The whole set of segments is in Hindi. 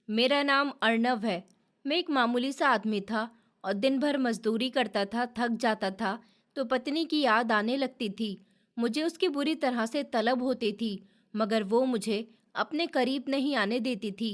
मेरा नाम अर्णव है। मैं एक मामूली सा आदमी था और दिन भर मजदूरी करता था, थक जाता था तो पत्नी की याद आने लगती थी। मुझे उसकी बुरी तरह से तलब होती थी, मगर वो मुझे अपने करीब नहीं आने देती थी।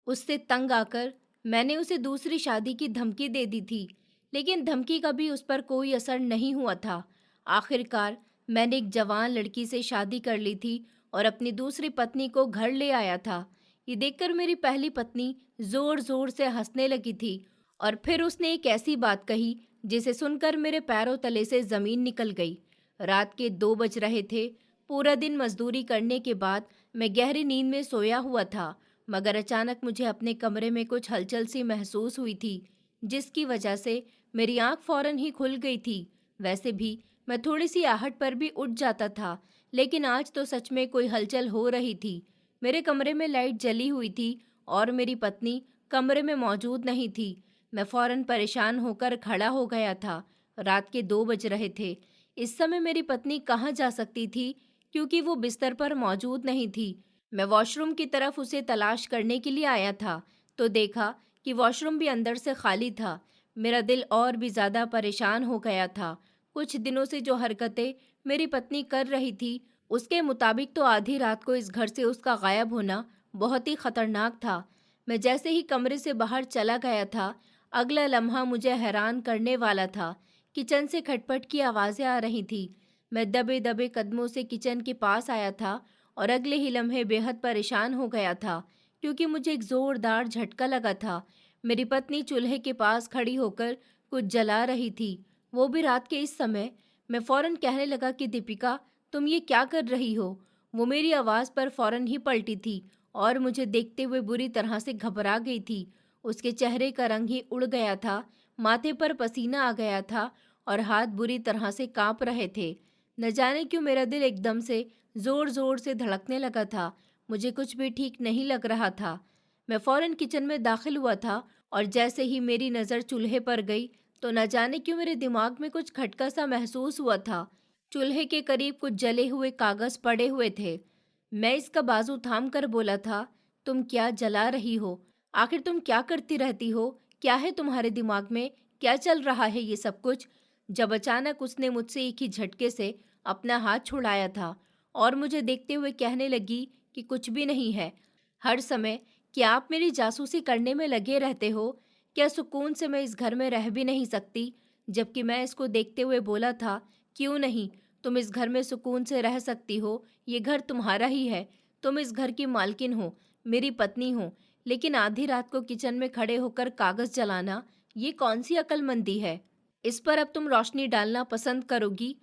उससे तंग आकर मैंने उसे दूसरी शादी की धमकी दे दी थी, लेकिन धमकी का भी उस पर कोई असर नहीं हुआ था। आखिरकार मैंने एक जवान लड़की से शादी कर ली थी और अपनी दूसरी पत्नी को घर ले आया था। ये देखकर मेरी पहली पत्नी जोर जोर से हंसने लगी थी और फिर उसने एक ऐसी बात कही जिसे सुनकर मेरे पैरों तले से जमीन निकल गई। रात के 2 बज रहे थे। पूरा दिन मजदूरी करने के बाद मैं गहरी नींद में सोया हुआ था, मगर अचानक मुझे अपने कमरे में कुछ हलचल सी महसूस हुई थी, जिसकी वजह से मेरी आंख फौरन ही खुल गई थी। वैसे भी मैं थोड़ी सी आहट पर भी उठ जाता था, लेकिन आज तो सच में कोई हलचल हो रही थी। मेरे कमरे में लाइट जली हुई थी और मेरी पत्नी कमरे में मौजूद नहीं थी। मैं फौरन परेशान होकर खड़ा हो गया था। रात के 2 बज रहे थे। इस समय मेरी पत्नी कहाँ जा सकती थी, क्योंकि वो बिस्तर पर मौजूद नहीं थी। मैं वॉशरूम की तरफ उसे तलाश करने के लिए आया था तो देखा कि वॉशरूम भी अंदर से खाली था। मेरा दिल और भी ज्यादा परेशान हो गया था। कुछ दिनों से जो हरकतें मेरी पत्नी कर रही थी, उसके मुताबिक तो आधी रात को इस घर से उसका गायब होना बहुत ही खतरनाक था। मैं जैसे ही कमरे से बाहर चला गया था, अगला लम्हा मुझे हैरान करने वाला था। किचन से खटपट की आवाज़ें आ रही थी। मैं दबे दबे कदमों से किचन के पास आया था और अगले ही लम्हे बेहद परेशान हो गया था, क्योंकि मुझे एक ज़ोरदार झटका लगा था। मेरी पत्नी चूल्हे के पास खड़ी होकर कुछ जला रही थी, वो भी रात के इस समय। मैं फौरन कहने लगा कि दीपिका, तुम ये क्या कर रही हो? वो मेरी आवाज़ पर फौरन ही पलटी थी और मुझे देखते हुए बुरी तरह से घबरा गई थी। उसके चेहरे का रंग ही उड़ गया था, माथे पर पसीना आ गया था और हाथ बुरी तरह से कांप रहे थे। न जाने क्यों मेरा दिल एकदम से जोर जोर से धड़कने लगा था। मुझे कुछ भी ठीक नहीं लग रहा था। मैं फौरन किचन में दाखिल हुआ था और जैसे ही मेरी नज़र चूल्हे पर गई तो न जाने क्यों मेरे दिमाग में कुछ खटका सा महसूस हुआ था। चूल्हे के करीब कुछ जले हुए कागज पड़े हुए थे। मैं इसका बाजू थाम कर बोला था, तुम क्या जला रही हो? आखिर तुम क्या करती रहती हो? क्या है तुम्हारे दिमाग में? क्या चल रहा है ये सब कुछ? जब अचानक उसने मुझसे एक ही झटके से अपना हाथ छुड़ाया था और मुझे देखते हुए कहने लगी कि कुछ भी नहीं है। हर समय क्या आप मेरी जासूसी करने में लगे रहते हो? क्या सुकून से मैं इस घर में रह भी नहीं सकती? जबकि मैं इसको देखते हुए बोला था, क्यों नहीं, तुम इस घर में सुकून से रह सकती हो। ये घर तुम्हारा ही है। तुम इस घर की मालकिन हो, मेरी पत्नी हो। लेकिन आधी रात को किचन में खड़े होकर कागज जलाना, ये कौन सी अक्लमंदी है? इस पर अब तुम रोशनी डालना पसंद करोगी?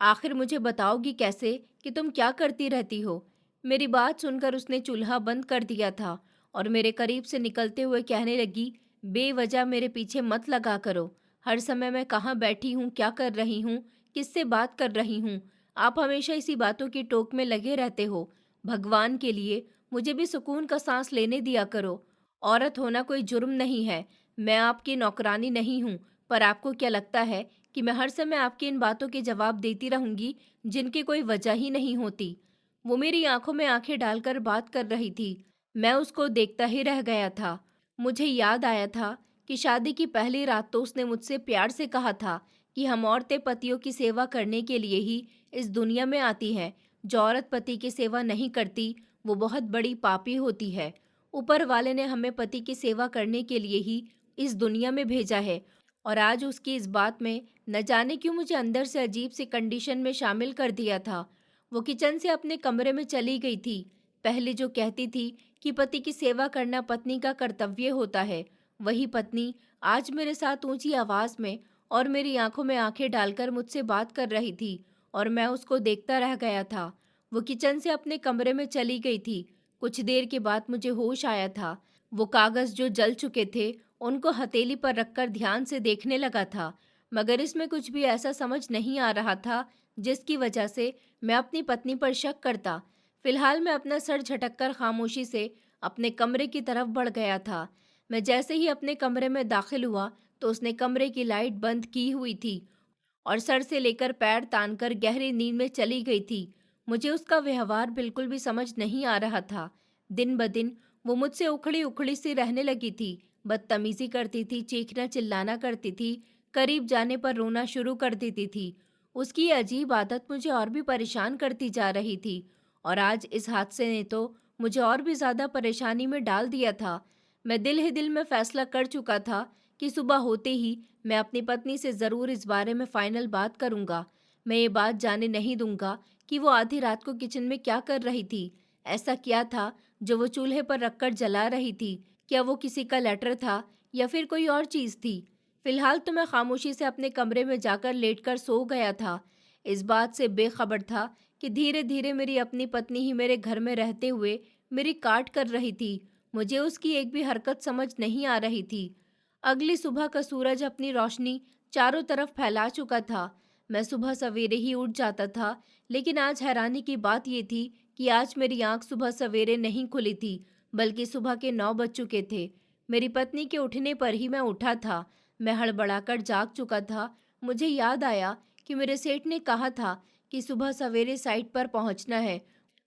आखिर मुझे बताओगी कैसे कि तुम क्या करती रहती हो? मेरी बात सुनकर उसने चूल्हा बंद कर दिया था और मेरे करीब से निकलते हुए कहने लगी, बेवजह मेरे पीछे मत लगा करो। हर समय मैं कहाँ बैठी हूँ, क्या कर रही हूँ, किससे बात कर रही हूँ, आप हमेशा इसी बातों की टोक में लगे रहते हो। भगवान के लिए मुझे भी सुकून का सांस लेने दिया करो। औरत होना कोई जुर्म नहीं है। मैं आपकी नौकरानी नहीं हूँ। पर आपको क्या लगता है कि मैं हर समय आपकी इन बातों के जवाब देती रहूंगी, जिनकी कोई वजह ही नहीं होती? वो मेरी आंखों में आंखें डालकर बात कर रही थी। मैं उसको देखता ही रह गया था। मुझे याद आया था कि शादी की पहली रात तो उसने मुझसे प्यार से कहा था कि हम औरतें पतियों की सेवा करने के लिए ही इस दुनिया में आती हैं। जो औरत पति की सेवा नहीं करती, वो बहुत बड़ी पापी होती है। ऊपर वाले ने हमें पति की सेवा करने के लिए ही इस दुनिया में भेजा है और आज उसकी इस बात में न जाने क्यों मुझे अंदर से अजीब सी कंडीशन में शामिल कर दिया था। वो किचन से अपने कमरे में चली गई थी। पहले जो कहती थी कि पति की सेवा करना पत्नी का कर्तव्य होता है, वही पत्नी आज मेरे साथ ऊंची आवाज में और मेरी आंखों में आंखें डालकर मुझसे बात कर रही थी और मैं उसको देखता रह गया था। वो किचन से अपने कमरे में चली गई थी। कुछ देर के बाद मुझे होश आया था। वो कागज जो जल चुके थे उनको हथेली पर रखकर ध्यान से देखने लगा था, मगर इसमें कुछ भी ऐसा समझ नहीं आ रहा था जिसकी वजह से मैं अपनी पत्नी पर शक करता। फिलहाल मैं अपना सर झटककर खामोशी से अपने कमरे की तरफ बढ़ गया था। मैं जैसे ही अपने कमरे में दाखिल हुआ तो उसने कमरे की लाइट बंद की हुई थी और सर से लेकर पैर तानकर गहरी नींद में चली गई थी। मुझे उसका व्यवहार बिल्कुल भी समझ नहीं आ रहा था। दिन ब दिन वो मुझसे उखड़ी उखड़ी सी रहने लगी थी, बदतमीजी करती थी, चीखना चिल्लाना करती थी, करीब जाने पर रोना शुरू कर देती थी। उसकी ये अजीब आदत मुझे और भी परेशान करती जा रही थी और आज इस हादसे ने तो मुझे और भी ज्यादा परेशानी में डाल दिया था। मैं दिल ही दिल में फैसला कर चुका था कि सुबह होते ही मैं अपनी पत्नी से जरूर इस बारे में फाइनल बात करूंगा। मैं ये बात जाने नहीं दूंगा कि वो आधी रात को किचन में क्या कर रही थी, ऐसा क्या था जो वो चूल्हे पर रखकर जला रही थी। क्या वो किसी का लेटर था या फिर कोई और चीज थी? फिलहाल तो मैं खामोशी से अपने कमरे में जाकर लेटकर सो गया था। इस बात से बेखबर था कि धीरे धीरे मेरी अपनी पत्नी ही मेरे घर में रहते हुए मेरी काट कर रही थी। मुझे उसकी एक भी हरकत समझ नहीं आ रही थी। अगली सुबह का सूरज अपनी रोशनी चारों तरफ फैला चुका था। मैं सुबह सवेरे ही उठ जाता था, लेकिन आज हैरानी की बात ये थी कि आज मेरी आंख सुबह सवेरे नहीं खुली थी, बल्कि सुबह के 9 बज चुके थे। मेरी पत्नी के उठने पर ही मैं उठा था। मैं हड़बड़ाकर जाग चुका था। मुझे याद आया कि मेरे सेठ ने कहा था कि सुबह सवेरे साइट पर पहुंचना है।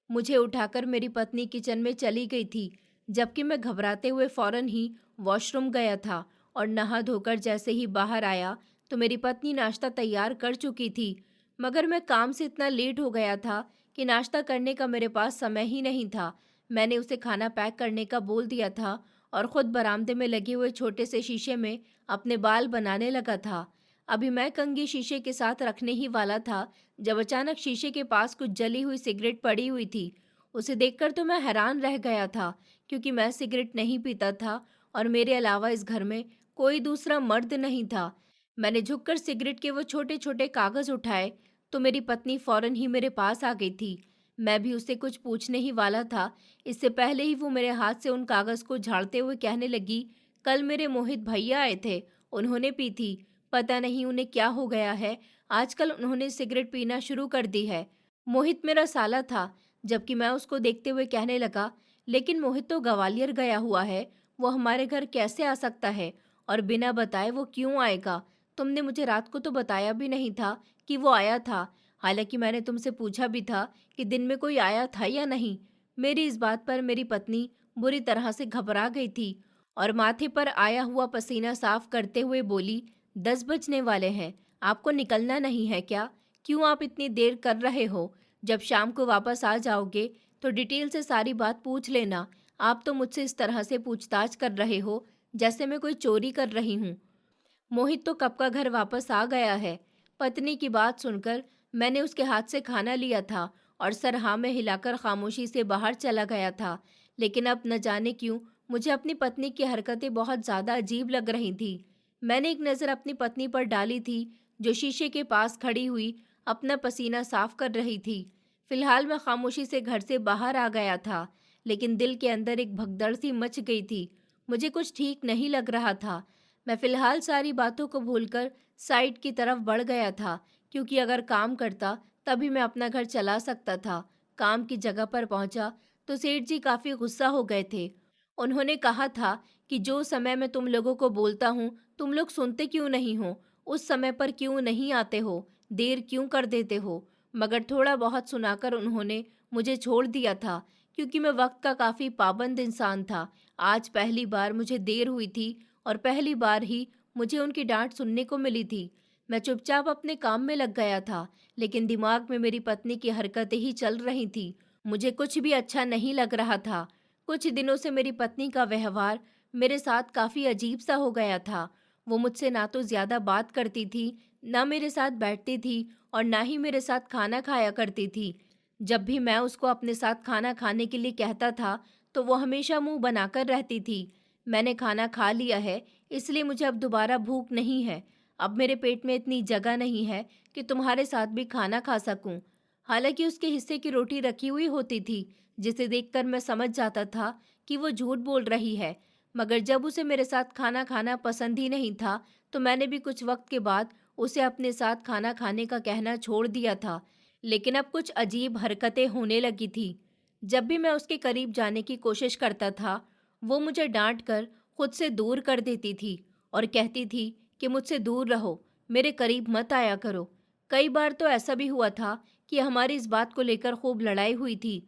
मुझे उठाकर मेरी पत्नी किचन में चली गई थी, जबकि मैं घबराते हुए फौरन ही वॉशरूम गया था और नहा धोकर जैसे ही बाहर आया तो मेरी पत्नी नाश्ता तैयार कर चुकी थी। मगर मैं काम से इतना लेट हो गया था कि नाश्ता करने का मेरे पास समय ही नहीं था। मैंने उसे खाना पैक करने का बोल दिया था और खुद बरामदे में लगे हुए छोटे से शीशे में अपने बाल बनाने लगा था। अभी मैं कंघी शीशे के साथ रखने ही वाला था जब अचानक शीशे के पास कुछ जली हुई सिगरेट पड़ी हुई थी। उसे देखकर तो मैं हैरान रह गया था, क्योंकि मैं सिगरेट नहीं पीता था और मेरे अलावा इस घर में कोई दूसरा मर्द नहीं था। मैंने झुककर सिगरेट के वो छोटे छोटे कागज उठाए तो मेरी पत्नी फौरन ही मेरे पास आ गई थी। मैं भी उससे कुछ पूछने ही वाला था, इससे पहले ही वो मेरे हाथ से उन कागज को झाड़ते हुए कहने लगी, कल मेरे मोहित भैया आए थे, उन्होंने पी थी। पता नहीं उन्हें क्या हो गया है, आजकल उन्होंने सिगरेट पीना शुरू कर दी है। मोहित मेरा साला था। जबकि मैं उसको देखते हुए कहने लगा, लेकिन मोहित तो ग्वालियर गया हुआ है, वो हमारे घर कैसे आ सकता है और बिना बताए वो क्यों आएगा? तुमने मुझे रात को तो बताया भी नहीं था कि वो आया था। हालांकि मैंने तुमसे पूछा भी था कि दिन में कोई आया था या नहीं। मेरी इस बात पर मेरी पत्नी बुरी तरह से घबरा गई थी और माथे पर आया हुआ पसीना साफ करते हुए बोली, 10 बजने वाले हैं, आपको निकलना नहीं है क्या? क्यों आप इतनी देर कर रहे हो? जब शाम को वापस आ जाओगे तो डिटेल से सारी बात पूछ लेना। आप तो मुझसे इस तरह से पूछताछ कर रहे हो जैसे मैं कोई चोरी कर रही हूँ। मोहित तो कब का घर वापस आ गया है। पत्नी की बात सुनकर मैंने उसके हाथ से खाना लिया था और सर हाँ में हिलाकर खामोशी से बाहर चला गया था। लेकिन अब न जाने क्यों मुझे अपनी पत्नी की हरकतें बहुत ज़्यादा अजीब लग रही थी। मैंने एक नज़र अपनी पत्नी पर डाली थी, जो शीशे के पास खड़ी हुई अपना पसीना साफ कर रही थी। फिलहाल मैं खामोशी से घर से बाहर आ गया था, लेकिन दिल के अंदर एक भगदड़ सी मच गई थी। मुझे कुछ ठीक नहीं लग रहा था। मैं फिलहाल सारी बातों को भूलकर साइड की तरफ बढ़ गया था, क्योंकि अगर काम करता तभी मैं अपना घर चला सकता था। काम की जगह पर पहुंचा तो सेठ जी काफी गुस्सा हो गए थे। उन्होंने कहा था कि जो समय मैं तुम लोगों को बोलता हूँ तुम लोग सुनते क्यों नहीं हो? उस समय पर क्यों नहीं आते हो? देर क्यों कर देते हो? मगर थोड़ा बहुत सुनाकर उन्होंने मुझे छोड़ दिया था, क्योंकि मैं वक्त का काफी पाबंद इंसान था। आज पहली बार मुझे देर हुई थी और पहली बार ही मुझे उनकी डांट सुनने को मिली थी। मैं चुपचाप अपने काम में लग गया था, लेकिन दिमाग में मेरी पत्नी की हरकतें ही चल रही थी। मुझे कुछ भी अच्छा नहीं लग रहा था। कुछ दिनों से मेरी पत्नी का व्यवहार मेरे साथ काफी अजीब सा हो गया था। वो मुझसे ना तो ज्यादा बात करती थी, ना मेरे साथ बैठती थी और ना ही मेरे साथ खाना खाया करती थी। जब भी मैं उसको अपने साथ खाना खाने के लिए कहता था तो वो हमेशा मुंह बनाकर रहती थी। मैंने खाना खा लिया है, इसलिए मुझे अब दोबारा भूख नहीं है। अब मेरे पेट में इतनी जगह नहीं है कि तुम्हारे साथ भी खाना खा सकूं। हालांकि उसके हिस्से की रोटी रखी हुई होती थी, जिसे देखकर मैं समझ जाता था कि वो झूठ बोल रही है। मगर जब उसे मेरे साथ खाना खाना पसंद ही नहीं था तो मैंने भी कुछ वक्त के बाद उसे अपने साथ खाना खाने का कहना छोड़ दिया था। लेकिन अब कुछ अजीब हरकतें होने लगी थी। जब भी मैं उसके करीब जाने की कोशिश करता था, वो मुझे डांट कर खुद से दूर कर देती थी और कहती थी कि मुझसे दूर रहो, मेरे करीब मत आया करो। कई बार तो ऐसा भी हुआ था कि हमारी इस बात को लेकर खूब लड़ाई हुई थी,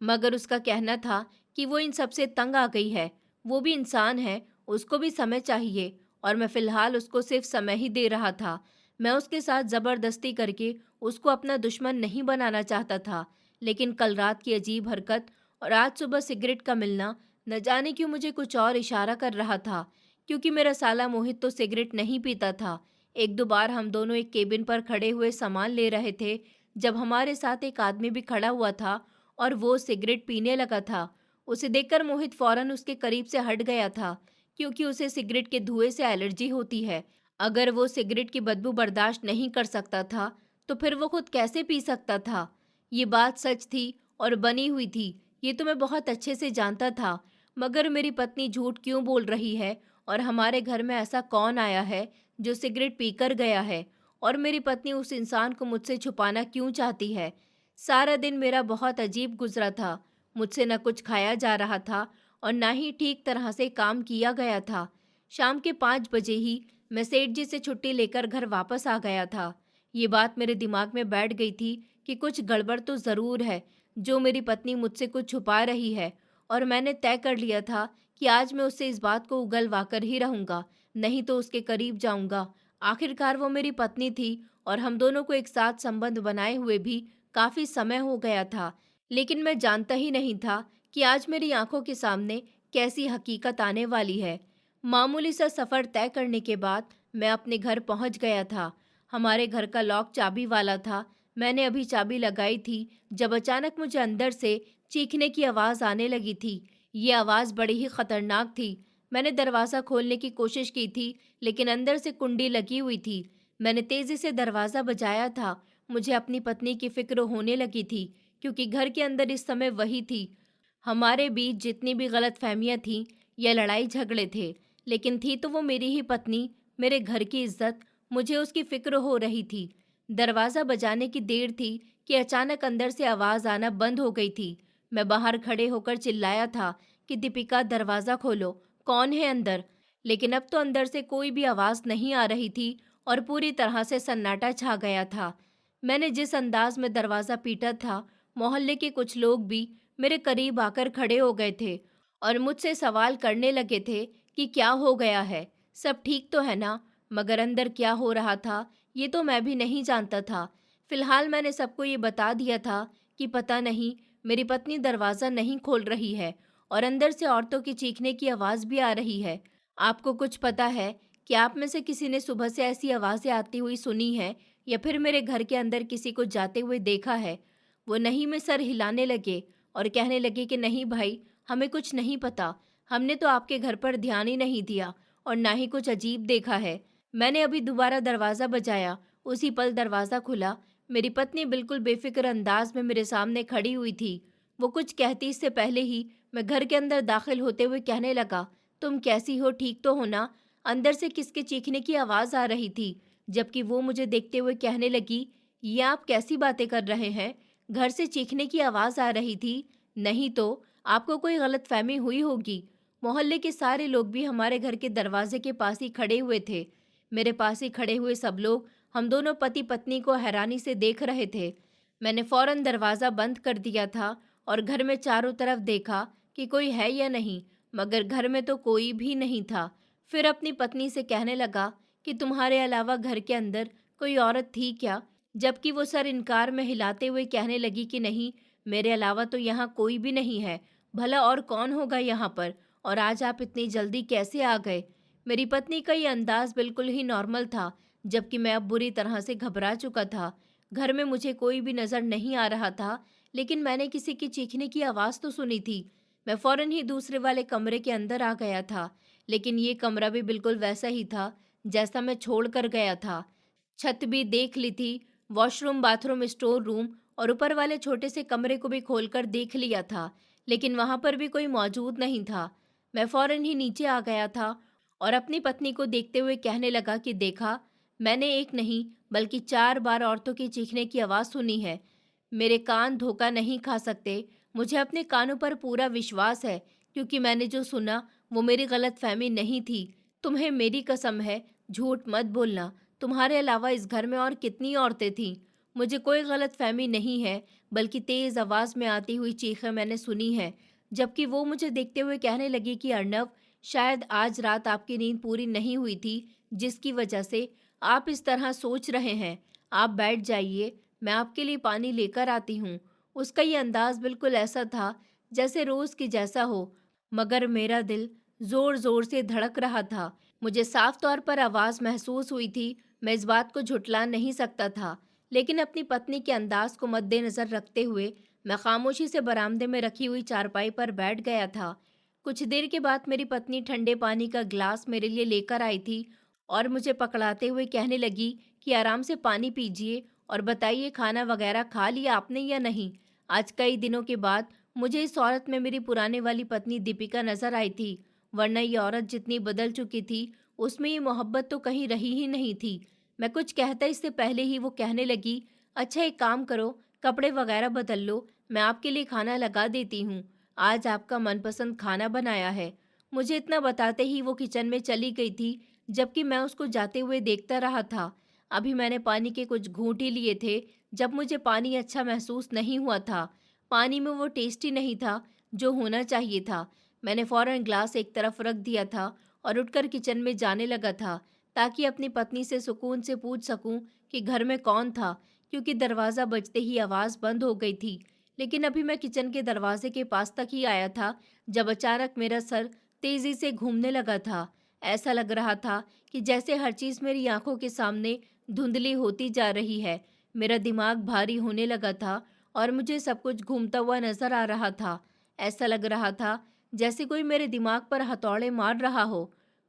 मगर उसका कहना था कि वो इन सब से तंग आ गई है। वो भी इंसान है, उसको भी समय चाहिए और मैं फ़िलहाल उसको सिर्फ़ समय ही दे रहा था। मैं उसके साथ ज़बरदस्ती करके उसको अपना दुश्मन नहीं बनाना चाहता था। लेकिन कल रात की अजीब हरकत और आज सुबह सिगरेट का मिलना न जाने क्यों मुझे कुछ और इशारा कर रहा था, क्योंकि मेरा साला मोहित तो सिगरेट नहीं पीता था। एक दो बार हम दोनों एक केबिन पर खड़े हुए सामान ले रहे थे, जब हमारे साथ एक आदमी भी खड़ा हुआ था और वो सिगरेट पीने लगा था। उसे देखकर मोहित फौरन उसके करीब से हट गया था, क्योंकि उसे सिगरेट के धुएं से एलर्जी होती है। अगर वो सिगरेट की बदबू बर्दाश्त नहीं कर सकता था, तो फिर वो खुद कैसे पी सकता था? ये बात सच थी और बनी हुई थी, ये तो मैं बहुत अच्छे से जानता था। मगर मेरी पत्नी झूठ क्यों बोल रही है और हमारे घर में ऐसा कौन आया है जो सिगरेट पीकर गया है और मेरी पत्नी उस इंसान को मुझसे छुपाना क्यों चाहती है? सारा दिन मेरा बहुत अजीब गुजरा था। मुझसे न कुछ खाया जा रहा था और न ही ठीक तरह से काम किया गया था। शाम के 5 बजे ही मैं सेठ जी से छुट्टी लेकर घर वापस आ गया था। ये बात मेरे दिमाग में बैठ गई थी कि कुछ गड़बड़ तो ज़रूर है, जो मेरी पत्नी मुझसे कुछ छुपा रही है। और मैंने तय कर लिया था कि आज मैं उससे इस बात को उगलवा कर ही रहूंगा, नहीं तो उसके करीब जाऊंगा। आखिरकार वो मेरी पत्नी थी और हम दोनों को एक साथ संबंध बनाए हुए भी काफ़ी समय हो गया था। लेकिन मैं जानता ही नहीं था कि आज मेरी आंखों के सामने कैसी हकीकत आने वाली है। मामूली सा सफ़र तय करने के बाद मैं अपने घर पहुंच गया था। हमारे घर का लॉक चाबी वाला था। मैंने अभी चाबी लगाई थी जब अचानक मुझे अंदर से चीखने की आवाज़ आने लगी थी। ये आवाज़ बड़ी ही खतरनाक थी। मैंने दरवाज़ा खोलने की कोशिश की थी, लेकिन अंदर से कुंडी लगी हुई थी। मैंने तेज़ी से दरवाज़ा बजाया था। मुझे अपनी पत्नी की फ़िक्र होने लगी थी, क्योंकि घर के अंदर इस समय वही थी। हमारे बीच जितनी भी गलतफ़हमियाँ थीं या लड़ाई झगड़े थे, लेकिन थी तो वो मेरी ही पत्नी, मेरे घर की इज़्ज़त, मुझे उसकी फ़िक्र हो रही थी। दरवाज़ा बजाने की देर थी कि अचानक अंदर से आवाज़ आना बंद हो गई थी। मैं बाहर खड़े होकर चिल्लाया था कि दीपिका, दरवाज़ा खोलो, कौन है अंदर? लेकिन अब तो अंदर से कोई भी आवाज़ नहीं आ रही थी और पूरी तरह से सन्नाटा छा गया था। मैंने जिस अंदाज में दरवाज़ा पीटा था, मोहल्ले के कुछ लोग भी मेरे करीब आकर खड़े हो गए थे और मुझसे सवाल करने लगे थे कि क्या हो गया है, सब ठीक तो है ना? मगर अंदर क्या हो रहा था, ये तो मैं भी नहीं जानता था। फिलहाल मैंने सबको ये बता दिया था कि पता नहीं, मेरी पत्नी दरवाज़ा नहीं खोल रही है और अंदर से औरतों की चीखने की आवाज़ भी आ रही है। आपको कुछ पता है कि आप में से किसी ने सुबह से ऐसी आवाज़ें आती हुई सुनी है या फिर मेरे घर के अंदर किसी को जाते हुए देखा है? वो नहीं में सर हिलाने लगे और कहने लगे कि नहीं भाई, हमें कुछ नहीं पता। हमने तो आपके घर पर ध्यान ही नहीं दिया और ना ही कुछ अजीब देखा है। मैंने अभी दोबारा दरवाज़ा बजाया, उसी पल दरवाज़ा खुला। मेरी पत्नी बिल्कुल बेफिक्र अंदाज में मेरे सामने खड़ी हुई थी। वो कुछ कहती इससे पहले ही मैं घर के अंदर दाखिल होते हुए कहने लगा, तुम कैसी हो, ठीक तो हो ना? अंदर से किसके चीखने की आवाज़ आ रही थी, जबकि वो मुझे देखते हुए कहने लगी, ये आप कैसी बातें कर रहे हैं? घर से चीखने की आवाज़ आ रही थी, नहीं तो आपको कोई गलतफहमी हुई होगी। मोहल्ले के सारे लोग भी हमारे घर के दरवाजे के पास ही खड़े हुए थे। मेरे पास ही खड़े हुए सब लोग हम दोनों पति पत्नी को हैरानी से देख रहे थे। मैंने फौरन दरवाज़ा बंद कर दिया था और घर में चारों तरफ देखा कि कोई है या नहीं, मगर घर में तो कोई भी नहीं था। फिर अपनी पत्नी से कहने लगा कि तुम्हारे अलावा घर के अंदर कोई औरत थी क्या? जबकि वो सर इनकार में हिलाते हुए कहने लगी कि नहीं, मेरे अलावा तो यहाँ कोई भी नहीं है। भला और कौन होगा यहाँ पर? और आज आप इतनी जल्दी कैसे आ गए? मेरी पत्नी का ये अंदाज बिल्कुल ही नॉर्मल था, जबकि मैं अब बुरी तरह से घबरा चुका था। घर में मुझे कोई भी नज़र नहीं आ रहा था, लेकिन मैंने किसी की चीखने की आवाज़ तो सुनी थी। मैं फ़ौरन ही दूसरे वाले कमरे के अंदर आ गया था, लेकिन ये कमरा भी बिल्कुल वैसा ही था जैसा मैं छोड़ कर गया था। छत भी देख ली थी, वॉशरूम, बाथरूम, स्टोर रूम और ऊपर वाले छोटे से कमरे को भी खोलकर देख लिया था, लेकिन वहाँ पर भी कोई मौजूद नहीं था। मैं फ़ौरन ही नीचे आ गया था और अपनी पत्नी को देखते हुए कहने लगा कि देखा, मैंने एक नहीं बल्कि 4 बार औरतों की चीखने की आवाज़ सुनी है। मेरे कान धोखा नहीं खा सकते। मुझे अपने कानों पर पूरा विश्वास है, क्योंकि मैंने जो सुना वो मेरी गलतफहमी नहीं थी। तुम्हें मेरी कसम है, झूठ मत बोलना। तुम्हारे अलावा इस घर में और कितनी औरतें थीं? मुझे कोई गलतफहमी नहीं है, बल्कि तेज़ आवाज़ में आती हुई चीखें मैंने सुनी हैं। जबकि वो मुझे देखते हुए कहने लगी कि अर्नव, शायद आज रात आपकी नींद पूरी नहीं हुई थी, जिसकी वजह से आप इस तरह सोच रहे हैं। आप बैठ जाइए, मैं आपके लिए पानी लेकर आती हूँ। उसका ये अंदाज बिल्कुल ऐसा था जैसे रोज की जैसा हो, मगर मेरा दिल जोर जोर से धड़क रहा था। मुझे साफ तौर पर आवाज महसूस हुई थी। मैं इस बात को झुठला नहीं सकता था, लेकिन अपनी पत्नी के अंदाज को मद्देनजर रखते हुए मैं खामोशी से बरामदे में रखी हुई चारपाई पर बैठ गया था। कुछ देर के बाद मेरी पत्नी ठंडे पानी का ग्लास मेरे लिए लेकर आई थी और मुझे पकड़ाते हुए कहने लगी कि आराम से पानी पीजिए और बताइए, खाना वगैरह खा लिया आपने या नहीं। आज कई दिनों के बाद मुझे इस औरत में मेरी पुराने वाली पत्नी दीपिका नजर आई थी, वरना ये औरत जितनी बदल चुकी थी उसमें ये मोहब्बत तो कहीं रही ही नहीं थी। मैं कुछ कहता इससे पहले ही वो कहने लगी, अच्छा एक काम करो, कपड़े वगैरह बदल लो, मैं आपके लिए खाना लगा देती हूँ। आज आपका मनपसंद खाना बनाया है। मुझे इतना बताते ही वो किचन में चली गई थी, जबकि मैं उसको जाते हुए देखता रहा था। अभी मैंने पानी के कुछ घूंट ही लिए थे जब मुझे पानी अच्छा महसूस नहीं हुआ था। पानी में वो टेस्ट ही नहीं था जो होना चाहिए था। मैंने फौरन ग्लास एक तरफ रख दिया था और उठकर किचन में जाने लगा था, ताकि अपनी पत्नी से सुकून से पूछ सकूं कि घर में कौन था, क्योंकि दरवाज़ा बजते ही आवाज़ बंद हो गई थी। लेकिन अभी मैं किचन के दरवाजे के पास तक ही आया था जब अचानक मेरा सर तेज़ी से घूमने लगा था। ऐसा लग रहा था कि जैसे हर चीज़ मेरी आंखों के सामने धुंधली होती जा रही है। मेरा दिमाग भारी होने लगा था और मुझे सब कुछ घूमता हुआ नजर आ रहा था। ऐसा लग रहा था जैसे कोई मेरे दिमाग पर हथौड़े मार रहा हो।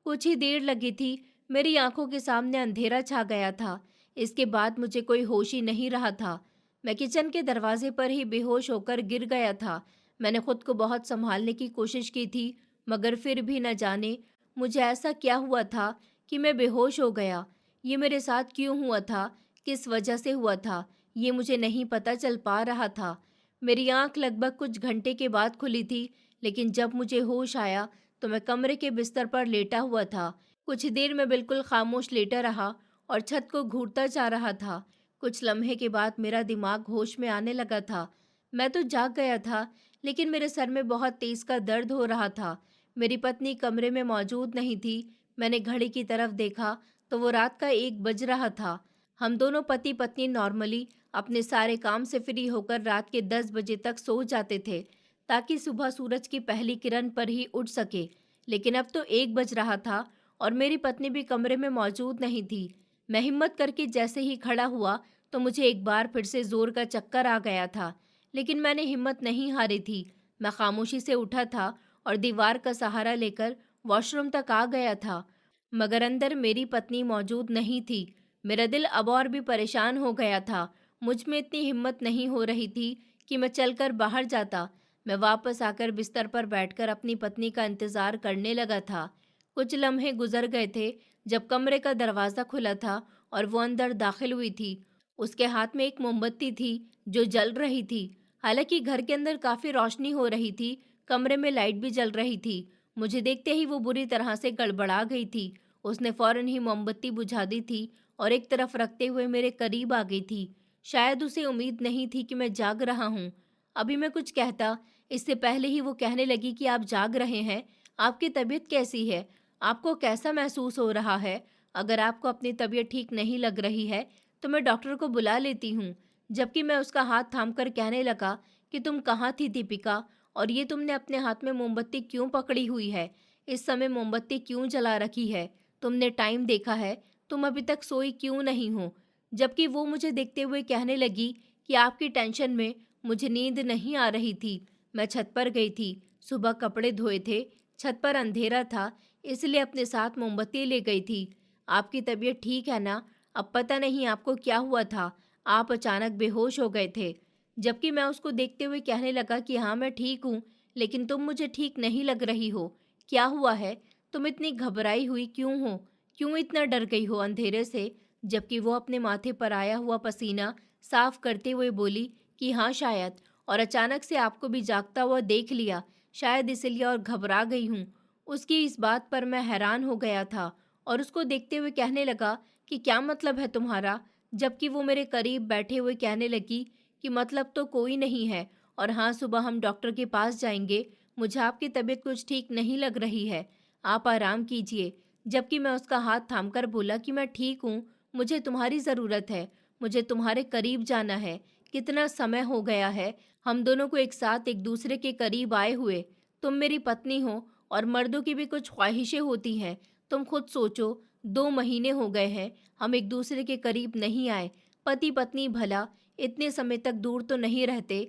कुछ ही देर लगी थी, मेरी आंखों के सामने अंधेरा छा गया था। इसके बाद मुझे कोई होश ही नहीं रहा था। मैं किचन के दरवाजे पर ही बेहोश होकर गिर गया था। मैंने खुद को बहुत संभालने की कोशिश की थी, मगर फिर भी न जाने मुझे ऐसा क्या हुआ था कि मैं बेहोश हो गया। ये मेरे साथ क्यों हुआ था, किस वजह से हुआ था, ये मुझे नहीं पता चल पा रहा था। मेरी आंख लगभग कुछ घंटे के बाद खुली थी, लेकिन जब मुझे होश आया तो मैं कमरे के बिस्तर पर लेटा हुआ था। कुछ देर में बिल्कुल खामोश लेटा रहा और छत को घूरता जा रहा था। कुछ लम्हे के बाद मेरा दिमाग होश में आने लगा था। मैं तो जाग गया था, लेकिन मेरे सर में बहुत तेज का दर्द हो रहा था। मेरी पत्नी कमरे में मौजूद नहीं थी। मैंने घड़ी की तरफ देखा तो वो रात का 1 बज रहा था। हम दोनों पति पत्नी नॉर्मली अपने सारे काम से फ्री होकर रात के 10 बजे तक सो जाते थे, ताकि सुबह सूरज की पहली किरण पर ही उठ सके। लेकिन अब तो 1 बज रहा था और मेरी पत्नी भी कमरे में मौजूद नहीं थी। मैं हिम्मत करके जैसे ही खड़ा हुआ तो मुझे एक बार फिर से जोर का चक्कर आ गया था, लेकिन मैंने हिम्मत नहीं हारी थी। मैं खामोशी से उठा था और दीवार का सहारा लेकर वॉशरूम तक आ गया था, मगर अंदर मेरी पत्नी मौजूद नहीं थी। मेरा दिल अब और भी परेशान हो गया था। मुझ में इतनी हिम्मत नहीं हो रही थी कि मैं चलकर बाहर जाता। मैं वापस आकर बिस्तर पर बैठकर अपनी पत्नी का इंतजार करने लगा था। कुछ लम्हे गुजर गए थे जब कमरे का दरवाज़ा खुला था और वो अंदर दाखिल हुई थी। उसके हाथ में एक मोमबत्ती थी जो जल रही थी। हालांकि घर के अंदर काफ़ी रोशनी हो रही थी, कमरे में लाइट भी जल रही थी। मुझे देखते ही वो बुरी तरह से गड़बड़ा गई थी। उसने फौरन ही मोमबत्ती बुझा दी थी और एक तरफ रखते हुए मेरे करीब आ गई थी। शायद उसे उम्मीद नहीं थी कि मैं जाग रहा हूँ। अभी मैं कुछ कहता इससे पहले ही वो कहने लगी कि आप जाग रहे हैं, आपकी तबीयत कैसी है, आपको कैसा महसूस हो रहा है? अगर आपको अपनी तबीयत ठीक नहीं लग रही है तो मैं डॉक्टर को बुला लेती हूँ। जबकि मैं उसका हाथ थामकर कहने लगा कि तुम कहाँ थी दीपिका, और ये तुमने अपने हाथ में मोमबत्ती क्यों पकड़ी हुई है? इस समय मोमबत्ती क्यों जला रखी है? तुमने टाइम देखा है? तुम अभी तक सोई क्यों नहीं हो? जबकि वो मुझे देखते हुए कहने लगी कि आपकी टेंशन में मुझे नींद नहीं आ रही थी। मैं छत पर गई थी, सुबह कपड़े धोए थे, छत पर अंधेरा था, इसलिए अपने साथ मोमबत्ती ले गई थी। आपकी तबीयत ठीक है ना? अब पता नहीं आपको क्या हुआ था, आप अचानक बेहोश हो गए थे। जबकि मैं उसको देखते हुए कहने लगा कि हाँ मैं ठीक हूँ, लेकिन तुम मुझे ठीक नहीं लग रही हो। क्या हुआ है? तुम इतनी घबराई हुई क्यों हो? क्यों इतना डर गई हो अंधेरे से? जबकि वो अपने माथे पर आया हुआ पसीना साफ करते हुए बोली कि हाँ शायद, और अचानक से आपको भी जागता हुआ देख लिया, शायद इसलिए और घबरा गई हूँ। उसकी इस बात पर मैं हैरान हो गया था और उसको देखते हुए कहने लगा कि क्या मतलब है तुम्हारा? जबकि वो मेरे करीब बैठे हुए कहने लगी कि मतलब तो कोई नहीं है, और हाँ सुबह हम डॉक्टर के पास जाएंगे, मुझे आपकी तबीयत कुछ ठीक नहीं लग रही है, आप आराम कीजिए। जबकि मैं उसका हाथ थामकर बोला कि मैं ठीक हूँ, मुझे तुम्हारी ज़रूरत है, मुझे तुम्हारे करीब जाना है। कितना समय हो गया है हम दोनों को एक साथ एक दूसरे के करीब आए हुए। तुम मेरी पत्नी हो और मर्दों की भी कुछ ख्वाहिशें होती हैं। तुम खुद सोचो, 2 महीने हो गए हैं हम एक दूसरे के करीब नहीं आए। पति पत्नी भला इतने समय तक दूर तो नहीं रहते।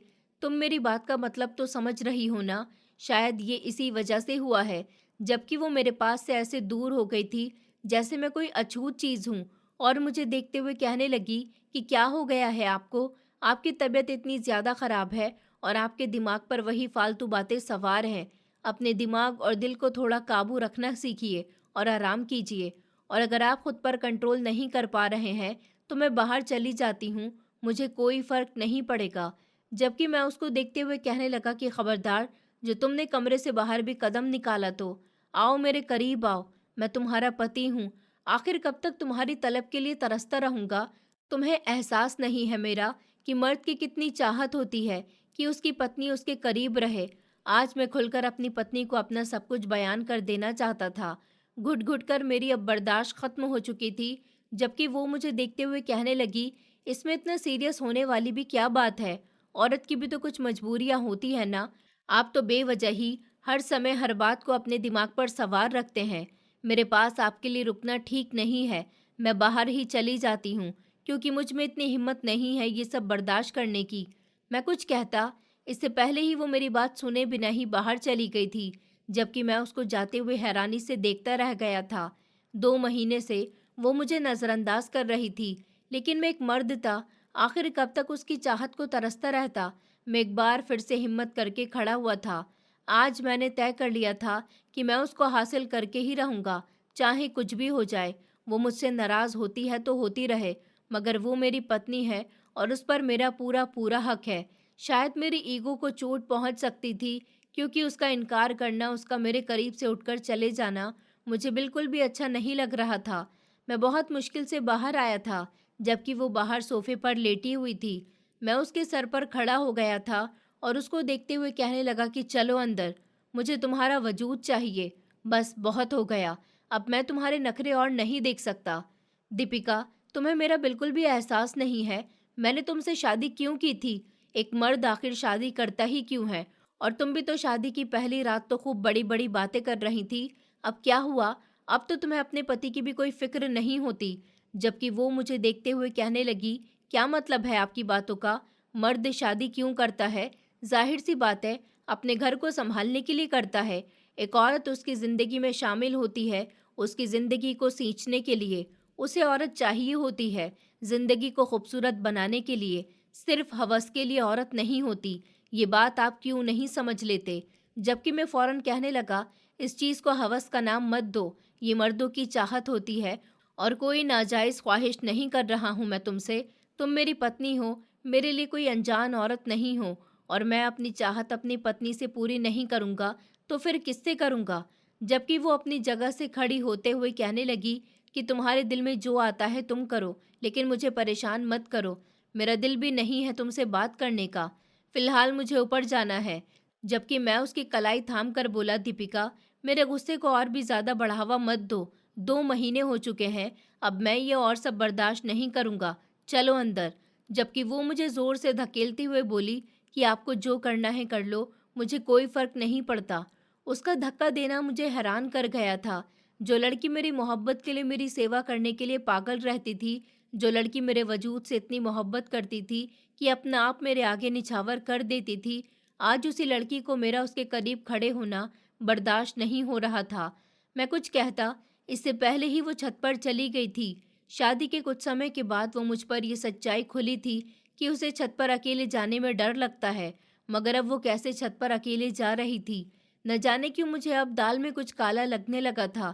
तुम मेरी बात का मतलब तो समझ रही हो ना? शायद ये इसी वजह से हुआ है, जबकि वो मेरे पास से ऐसे दूर हो गई थी जैसे मैं कोई अछूत चीज़ हूँ। और मुझे देखते हुए कहने लगी कि क्या हो गया है आपको? आपकी तबीयत इतनी ज़्यादा ख़राब है और आपके दिमाग पर वही फालतू बातें सवार हैं। अपने दिमाग और दिल को थोड़ा काबू रखना सीखिए और आराम कीजिए। और अगर आप खुद पर कंट्रोल नहीं कर पा रहे हैं तो मैं बाहर चली जाती हूँ, मुझे कोई फ़र्क नहीं पड़ेगा। जबकि मैं उसको देखते हुए कहने लगा कि खबरदार, जो तुमने कमरे से बाहर भी कदम निकाला तो आओ, मेरे करीब आओ। मैं तुम्हारा पति हूँ। आखिर कब तक तुम्हारी तलब के लिए तरसता रहूंगा? तुम्हें एहसास नहीं है मेरा कि मर्द की कितनी चाहत होती है कि उसकी पत्नी उसके करीब रहे। आज मैं खुलकर अपनी पत्नी को अपना सब कुछ बयान कर देना चाहता था। घुट घुट कर मेरी अब बर्दाश्त खत्म हो चुकी थी, जबकि वो मुझे देखते हुए कहने लगी, इसमें इतना सीरियस होने वाली भी क्या बात है? औरत की भी तो कुछ मजबूरियां होती है ना। आप तो बेवजह ही हर समय हर बात को अपने दिमाग पर सवार रखते हैं। मेरे पास आपके लिए रुकना ठीक नहीं है। मैं बाहर ही चली जाती हूँ, क्योंकि मुझ में इतनी हिम्मत नहीं है ये सब बर्दाश्त करने की। मैं कुछ कहता, इससे पहले ही वो मेरी बात सुने बिना ही बाहर चली गई थी, जबकि मैं उसको जाते हुए हैरानी से देखता रह गया था। 2 महीने से वो मुझे नज़रअंदाज कर रही थी, लेकिन मैं एक मर्द था, आखिर कब तक उसकी चाहत को तरसता रहता? मैं एक बार फिर से हिम्मत करके खड़ा हुआ था। आज मैंने तय कर लिया था कि मैं उसको हासिल करके ही रहूँगा, चाहे कुछ भी हो जाए। वो मुझसे नाराज़ होती है तो होती रहे, मगर वो मेरी पत्नी है और उस पर मेरा पूरा पूरा हक है। शायद मेरी ईगो को चोट पहुँच सकती थी, क्योंकि उसका इनकार करना, उसका मेरे करीब से उठकर चले जाना मुझे बिल्कुल भी अच्छा नहीं लग रहा था। मैं बहुत मुश्किल से बाहर आया था, जबकि वो बाहर सोफे पर लेटी हुई थी। मैं उसके सर पर खड़ा हो गया था और उसको देखते हुए कहने लगा कि चलो अंदर, मुझे तुम्हारा वजूद चाहिए। बस बहुत हो गया, अब मैं तुम्हारे नखरे और नहीं देख सकता। दीपिका, तुम्हें मेरा बिल्कुल भी एहसास नहीं है। मैंने तुमसे शादी क्यों की थी? एक मर्द आखिर शादी करता ही क्यों है? और तुम भी तो शादी की पहली रात तो खूब बड़ी बड़ी बातें कर रही थी। अब क्या हुआ? अब तो तुम्हें अपने पति की भी कोई फिक्र नहीं होती। जबकि वो मुझे देखते हुए कहने लगी, क्या मतलब है आपकी बातों का? मर्द शादी क्यों करता है? जाहिर सी बात है, अपने घर को संभालने के लिए करता है। एक औरत उसकी ज़िंदगी में शामिल होती है, उसकी ज़िंदगी को सींचने के लिए। उसे औरत चाहिए होती है, ज़िंदगी को खूबसूरत बनाने के लिए। सिर्फ हवस के लिए औरत नहीं होती। ये बात आप क्यों नहीं समझ लेते? जबकि मैं फ़ौरन कहने लगा, इस चीज़ को हवस का नाम मत दो, ये मर्दों की चाहत होती है और कोई नाजायज़ ख्वाहिश नहीं कर रहा हूँ मैं तुमसे। तुम मेरी पत्नी हो, मेरे लिए कोई अनजान औरत नहीं हो। और मैं अपनी चाहत अपनी पत्नी से पूरी नहीं करूँगा तो फिर किससे करूँगा? जबकि वो अपनी जगह से खड़ी होते हुए कहने लगी कि तुम्हारे दिल में जो आता है तुम करो, लेकिन मुझे परेशान मत करो। मेरा दिल भी नहीं है तुमसे बात करने का। फिलहाल मुझे ऊपर जाना है। जबकि मैं उसकी कलाई थाम कर बोला, दीपिका, मेरे गुस्से को और भी ज़्यादा बढ़ावा मत दो। 2 महीने हो चुके हैं, अब मैं ये और सब बर्दाश्त नहीं करूँगा। चलो अंदर। जबकि वो मुझे ज़ोर से धकेलती हुए बोली कि आपको जो करना है कर लो, मुझे कोई फ़र्क नहीं पड़ता। उसका धक्का देना मुझे हैरान कर गया था। जो लड़की मेरी मोहब्बत के लिए, मेरी सेवा करने के लिए पागल रहती थी, जो लड़की मेरे वजूद से इतनी मोहब्बत करती थी कि अपना आप मेरे आगे निछावर कर देती थी, आज उसी लड़की को मेरा उसके करीब खड़े होना बर्दाश्त नहीं हो रहा था। मैं कुछ कहता, इससे पहले ही वो छत पर चली गई थी। शादी के कुछ समय के बाद वो मुझ पर ये सच्चाई खुली थी कि उसे छत पर अकेले जाने में डर लगता है, मगर अब वो कैसे छत पर अकेले जा रही थी? न जाने क्यों मुझे अब दाल में कुछ काला लगने लगा था।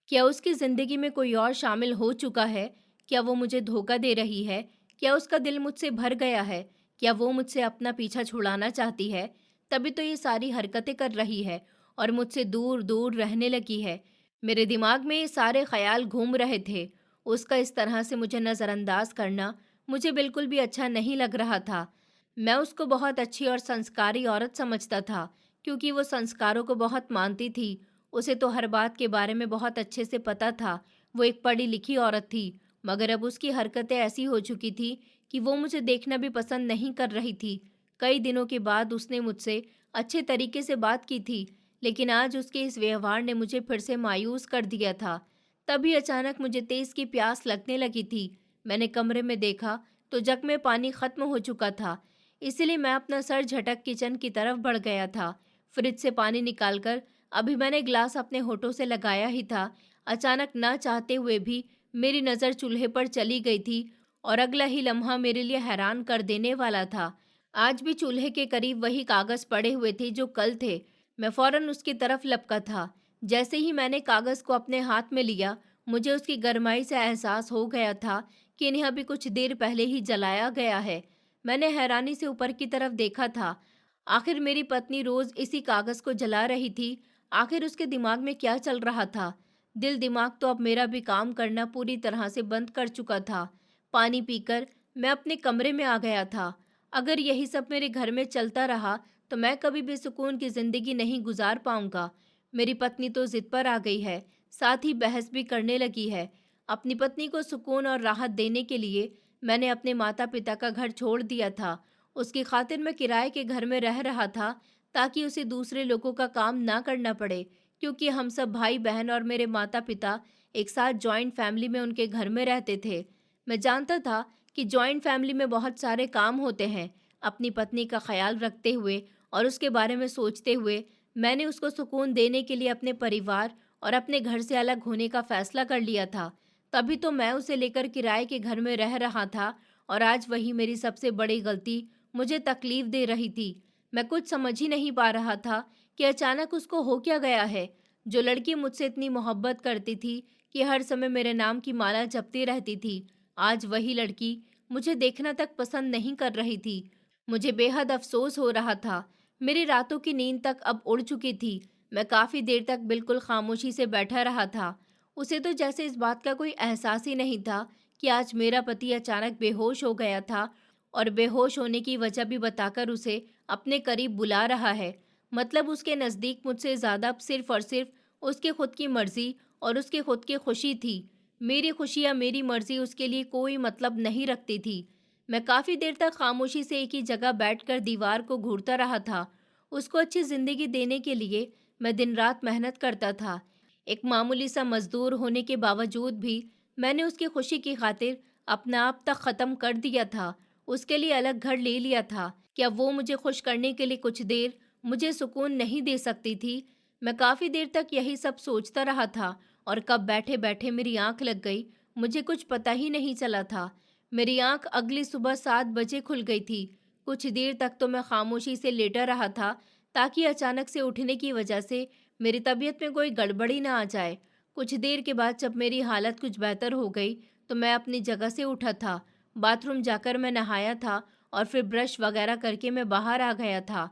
क्या उसकी ज़िंदगी में कोई और शामिल हो चुका है? क्या वो मुझे धोखा दे रही है? क्या उसका दिल मुझसे भर गया है? क्या वो मुझसे अपना पीछा छुड़ाना चाहती है? तभी तो ये सारी हरकतें कर रही है और मुझसे दूर दूर रहने लगी है। मेरे दिमाग में ये सारे ख्याल घूम रहे थे। उसका इस तरह से मुझे नज़रअंदाज करना मुझे बिल्कुल भी अच्छा नहीं लग रहा था। मैं उसको बहुत अच्छी और संस्कारी औरत समझता था, क्योंकि वो संस्कारों को बहुत मानती थी। उसे तो हर बात के बारे में बहुत अच्छे से पता था। वो एक पढ़ी लिखी औरत थी, मगर अब उसकी हरकतें ऐसी हो चुकी थी कि वो मुझे देखना भी पसंद नहीं कर रही थी। कई दिनों के बाद उसने मुझसे अच्छे तरीके से बात की थी, लेकिन आज उसके इस व्यवहार ने मुझे फिर से मायूस कर दिया था। तभी अचानक मुझे तेज की प्यास लगने लगी थी। मैंने कमरे में देखा तो जग में पानी खत्म हो चुका था। इसीलिए मैं अपना सर झटक किचन की तरफ बढ़ गया था। फ्रिज से पानी निकालकर अभी मैंने ग्लास अपने होठों से लगाया ही था, अचानक ना चाहते हुए भी मेरी नज़र चूल्हे पर चली गई थी और अगला ही लम्हा मेरे लिए हैरान कर देने वाला था। आज भी चूल्हे के करीब वही कागज़ पड़े हुए थे जो कल थे। मैं फौरन उसकी तरफ लपका था। जैसे ही मैंने कागज़ को अपने हाथ में लिया, मुझे उसकी गरमाई से एहसास हो गया था कि इन्हें अभी कुछ देर पहले ही जलाया गया है। मैंने हैरानी से ऊपर की तरफ देखा था। आखिर मेरी पत्नी रोज़ इसी कागज़ को जला रही थी। आखिर उसके दिमाग में क्या चल रहा था? दिल दिमाग तो अब मेरा भी काम करना पूरी तरह से बंद कर चुका था। पानी पीकर मैं अपने कमरे में आ गया था। अगर यही सब मेरे घर में चलता रहा तो मैं कभी भी सुकून की ज़िंदगी नहीं गुजार पाऊंगा। मेरी पत्नी तो ज़िद पर आ गई है, साथ ही बहस भी करने लगी है। अपनी पत्नी को सुकून और राहत देने के लिए मैंने अपने माता पिता का घर छोड़ दिया था। उसकी खातिर मैं किराए के घर में रह रहा था ताकि उसे दूसरे लोगों का काम ना करना पड़े, क्योंकि हम सब भाई बहन और मेरे माता पिता एक साथ जॉइंट फैमिली में उनके घर में रहते थे। मैं जानता था कि जॉइंट फैमिली में बहुत सारे काम होते हैं। अपनी पत्नी का ख्याल रखते हुए और उसके बारे में सोचते हुए मैंने उसको सुकून देने के लिए अपने परिवार और अपने घर से अलग होने का फैसला कर लिया था। तभी तो मैं उसे लेकर किराए के घर में रह रहा था और आज वही मेरी सबसे बड़ी गलती मुझे तकलीफ दे रही थी। मैं कुछ समझ ही नहीं पा रहा था कि अचानक उसको हो क्या गया है। जो लड़की मुझसे इतनी मोहब्बत करती थी कि हर समय मेरे नाम की माला जपती रहती थी, आज वही लड़की मुझे देखना तक पसंद नहीं कर रही थी। मुझे बेहद अफसोस हो रहा था। मेरी रातों की नींद तक अब उड़ चुकी थी। मैं काफ़ी देर तक बिल्कुल खामोशी से बैठा रहा था। उसे तो जैसे इस बात का कोई एहसास ही नहीं था कि आज मेरा पति अचानक बेहोश हो गया था और बेहोश होने की वजह भी बताकर उसे अपने करीब बुला रहा है। मतलब उसके नज़दीक मुझसे ज़्यादा अब सिर्फ और सिर्फ उसके खुद की मर्ज़ी और उसके खुद की खुशी थी। मेरी खुशी या मेरी मर्ज़ी उसके लिए कोई मतलब नहीं रखती थी। मैं काफ़ी देर तक खामोशी से एक ही जगह बैठकर दीवार को घूरता रहा था। उसको अच्छी ज़िंदगी देने के लिए मैं दिन रात मेहनत करता था। एक मामूली सा मज़दूर होने के बावजूद भी मैंने उसकी खुशी की खातिर अपना आप तक ख़त्म कर दिया था। उसके लिए अलग घर ले लिया था। क्या वो मुझे खुश करने के लिए कुछ देर मुझे सुकून नहीं दे सकती थी? मैं काफ़ी देर तक यही सब सोचता रहा था और कब बैठे बैठे मेरी आंख लग गई, मुझे कुछ पता ही नहीं चला था। मेरी आंख अगली सुबह 7 बजे खुल गई थी। कुछ देर तक तो मैं खामोशी से लेटा रहा था ताकि अचानक से उठने की वजह से मेरी तबीयत में कोई गड़बड़ी ना आ जाए। कुछ देर के बाद जब मेरी हालत कुछ बेहतर हो गई तो मैं अपनी जगह से उठा था। बाथरूम जाकर मैं नहाया था और फिर ब्रश वगैरह करके मैं बाहर आ गया था।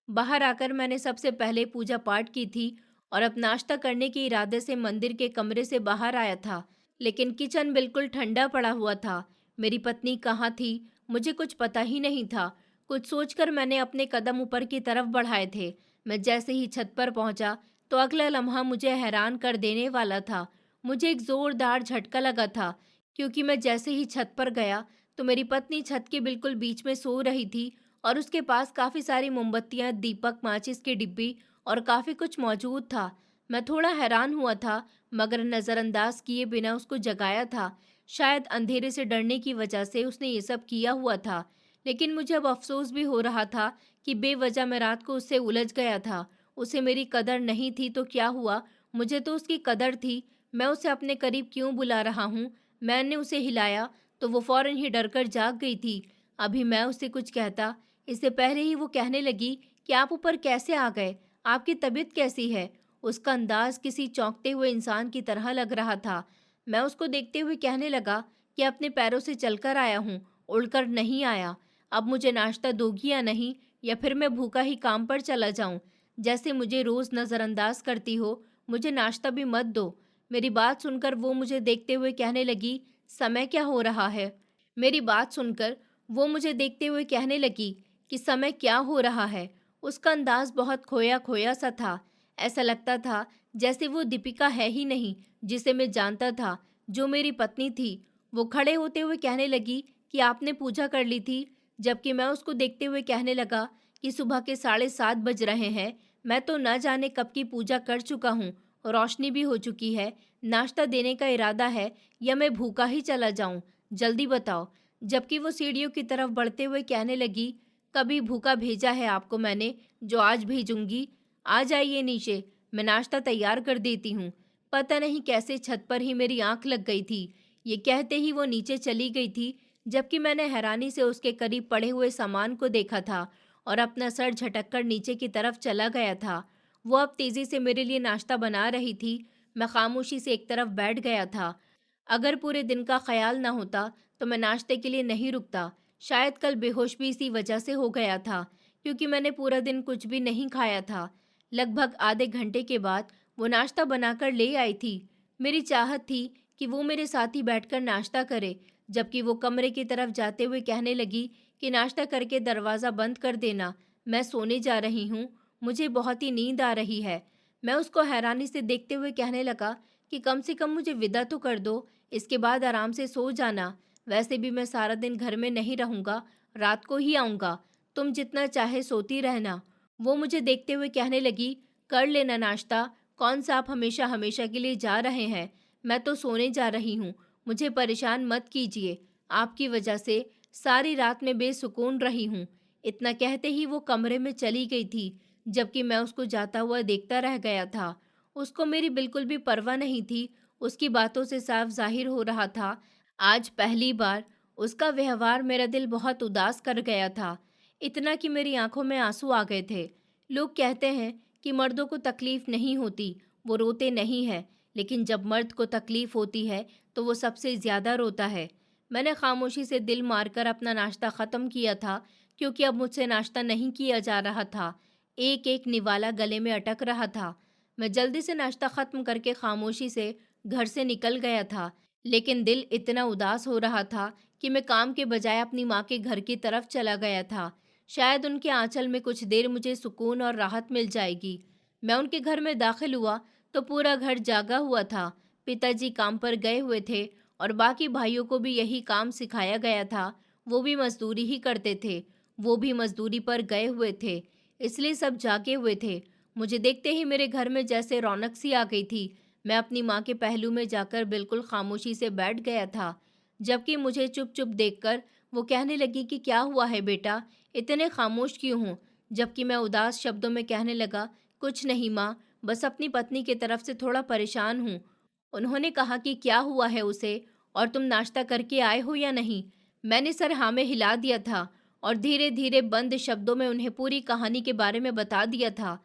बाहर आकर मैंने सबसे पहले पूजा पाठ की थी और अब नाश्ता करने के इरादे से मंदिर के कमरे से बाहर आया था। लेकिन किचन बिल्कुल ठंडा पड़ा हुआ था। मेरी पत्नी कहाँ थी, मुझे कुछ पता ही नहीं था। कुछ सोचकर मैंने अपने कदम ऊपर की तरफ बढ़ाए थे। मैं जैसे ही छत पर पहुंचा तो अगला लम्हा मुझे हैरान कर देने वाला था। मुझे एक जोरदार झटका लगा था, क्योंकि मैं जैसे ही छत पर गया तो मेरी पत्नी छत के बिल्कुल बीच में सो रही थी और उसके पास काफ़ी सारी मोमबत्तियां, दीपक, माचिस की डिब्बी और काफ़ी कुछ मौजूद था। मैं थोड़ा हैरान हुआ था, मगर नज़रअंदाज किए बिना उसको जगाया था। शायद अंधेरे से डरने की वजह से उसने ये सब किया हुआ था। लेकिन मुझे अब अफसोस भी हो रहा था कि बेवजह मैं रात को उससे उलझ गया था। उसे मेरी कदर नहीं थी तो क्या हुआ, मुझे तो उसकी कदर थी। मैं उसे अपने करीब क्यों बुला रहा हूँ? मैंने उसे हिलाया तो वो फौरन ही डरकर जाग गई थी। अभी मैं उसे कुछ कहता, इससे पहले ही वो कहने लगी कि आप ऊपर कैसे आ गए? आपकी तबीयत कैसी है? उसका अंदाज किसी चौंकते हुए इंसान की तरह लग रहा था। मैं उसको देखते हुए कहने लगा कि अपने पैरों से चलकर आया हूँ, उड़कर नहीं आया। अब मुझे नाश्ता दोगी या नहीं, या फिर मैं भूखा ही काम पर चला जाऊँ? जैसे मुझे रोज़ नज़रअंदाज करती हो, मुझे नाश्ता भी मत दो। मेरी बात सुनकर वो मुझे देखते हुए कहने लगी, समय क्या हो रहा है? मेरी बात सुनकर वो मुझे देखते हुए कहने लगी कि समय क्या हो रहा है? उसका अंदाज बहुत खोया खोया सा था। ऐसा लगता था जैसे वो दीपिका है ही नहीं जिसे मैं जानता था, जो मेरी पत्नी थी। वो खड़े होते हुए कहने लगी कि आपने पूजा कर ली थी, जबकि मैं उसको देखते हुए कहने लगा कि सुबह के 7:30 बज रहे हैं। मैं तो न जाने कब की पूजा कर चुका हूँ। रोशनी भी हो चुकी है। नाश्ता देने का इरादा है या मैं भूखा ही चला जाऊं? जल्दी बताओ। जबकि वो सीढ़ियों की तरफ बढ़ते हुए कहने लगी, कभी भूखा भेजा है आपको मैंने, जो आज भेजूंगी? आ जाइए नीचे, मैं नाश्ता तैयार कर देती हूँ। पता नहीं कैसे छत पर ही मेरी आंख लग गई थी। ये कहते ही वो नीचे चली गई थी, जबकि मैंने हैरानी से उसके करीब पड़े हुए सामान को देखा था और अपना सर झटककर नीचे की तरफ चला गया था। वो अब तेजी से मेरे लिए नाश्ता बना रही थी। मैं खामोशी से एक तरफ बैठ गया था। अगर पूरे दिन का ख्याल न होता तो मैं नाश्ते के लिए नहीं रुकता। शायद कल बेहोश भी इसी वजह से हो गया था, क्योंकि मैंने पूरा दिन कुछ भी नहीं खाया था। लगभग आधे घंटे के बाद वो नाश्ता बनाकर ले आई थी। मेरी चाहत थी कि वो मेरे साथ ही बैठकर नाश्ता करे, जबकि वो कमरे की तरफ जाते हुए कहने लगी कि नाश्ता करके दरवाज़ा बंद कर देना, मैं सोने जा रही हूँ, मुझे बहुत ही नींद आ रही है। मैं उसको हैरानी से देखते हुए कहने लगा कि कम से कम मुझे विदा तो कर दो, इसके बाद आराम से सो जाना। वैसे भी मैं सारा दिन घर में नहीं रहूँगा, रात को ही आऊँगा। तुम जितना चाहे सोती रहना। वो मुझे देखते हुए कहने लगी, कर लेना नाश्ता, कौन सा आप हमेशा हमेशा के लिए जा रहे हैं? मैं तो सोने जा रही हूँ, मुझे परेशान मत कीजिए। आपकी वजह से सारी रात में बेसुकून रही हूँ। इतना कहते ही वो कमरे में चली गई थी, जबकि मैं उसको जाता हुआ देखता रह गया था। उसको मेरी बिल्कुल भी परवाह नहीं थी। उसकी बातों से साफ जाहिर हो रहा था, आज पहली बार उसका व्यवहार मेरा दिल बहुत उदास कर गया था। इतना कि मेरी आंखों में आंसू आ गए थे। लोग कहते हैं कि मर्दों को तकलीफ नहीं होती, वो रोते नहीं है, लेकिन जब मर्द को तकलीफ होती है तो वो सबसे ज़्यादा रोता है। मैंने खामोशी से दिल मारकर अपना नाश्ता ख़त्म किया था, क्योंकि अब मुझसे नाश्ता नहीं किया जा रहा था। एक एक निवाला गले में अटक रहा था। मैं जल्दी से नाश्ता ख़त्म करके खामोशी से घर से निकल गया था, लेकिन दिल इतना उदास हो रहा था कि मैं काम के बजाय अपनी माँ के घर की तरफ चला गया था। शायद उनके आंचल में कुछ देर मुझे सुकून और राहत मिल जाएगी। मैं उनके घर में दाखिल हुआ तो पूरा घर जागा हुआ था। पिताजी काम पर गए हुए थे और बाकी भाइयों को भी यही काम सिखाया गया था। वो भी मजदूरी ही करते थे। वो भी मजदूरी पर गए हुए थे, इसलिए सब जागे हुए थे। मुझे देखते ही मेरे घर में जैसे रौनक सी आ गई थी। मैं अपनी माँ के पहलू में जाकर बिल्कुल खामोशी से बैठ गया था, जबकि मुझे चुप चुप देखकर वो कहने लगी कि क्या हुआ है बेटा, इतने खामोश क्यों हो? जबकि मैं उदास शब्दों में कहने लगा, कुछ नहीं माँ, बस अपनी पत्नी की तरफ से थोड़ा परेशान हूँ। उन्होंने कहा कि क्या हुआ है उसे, और तुम नाश्ता करके आए हो या नहीं? मैंने सर हाँ में हिला दिया था और धीरे धीरे बंद शब्दों में उन्हें पूरी कहानी के बारे में बता दिया था,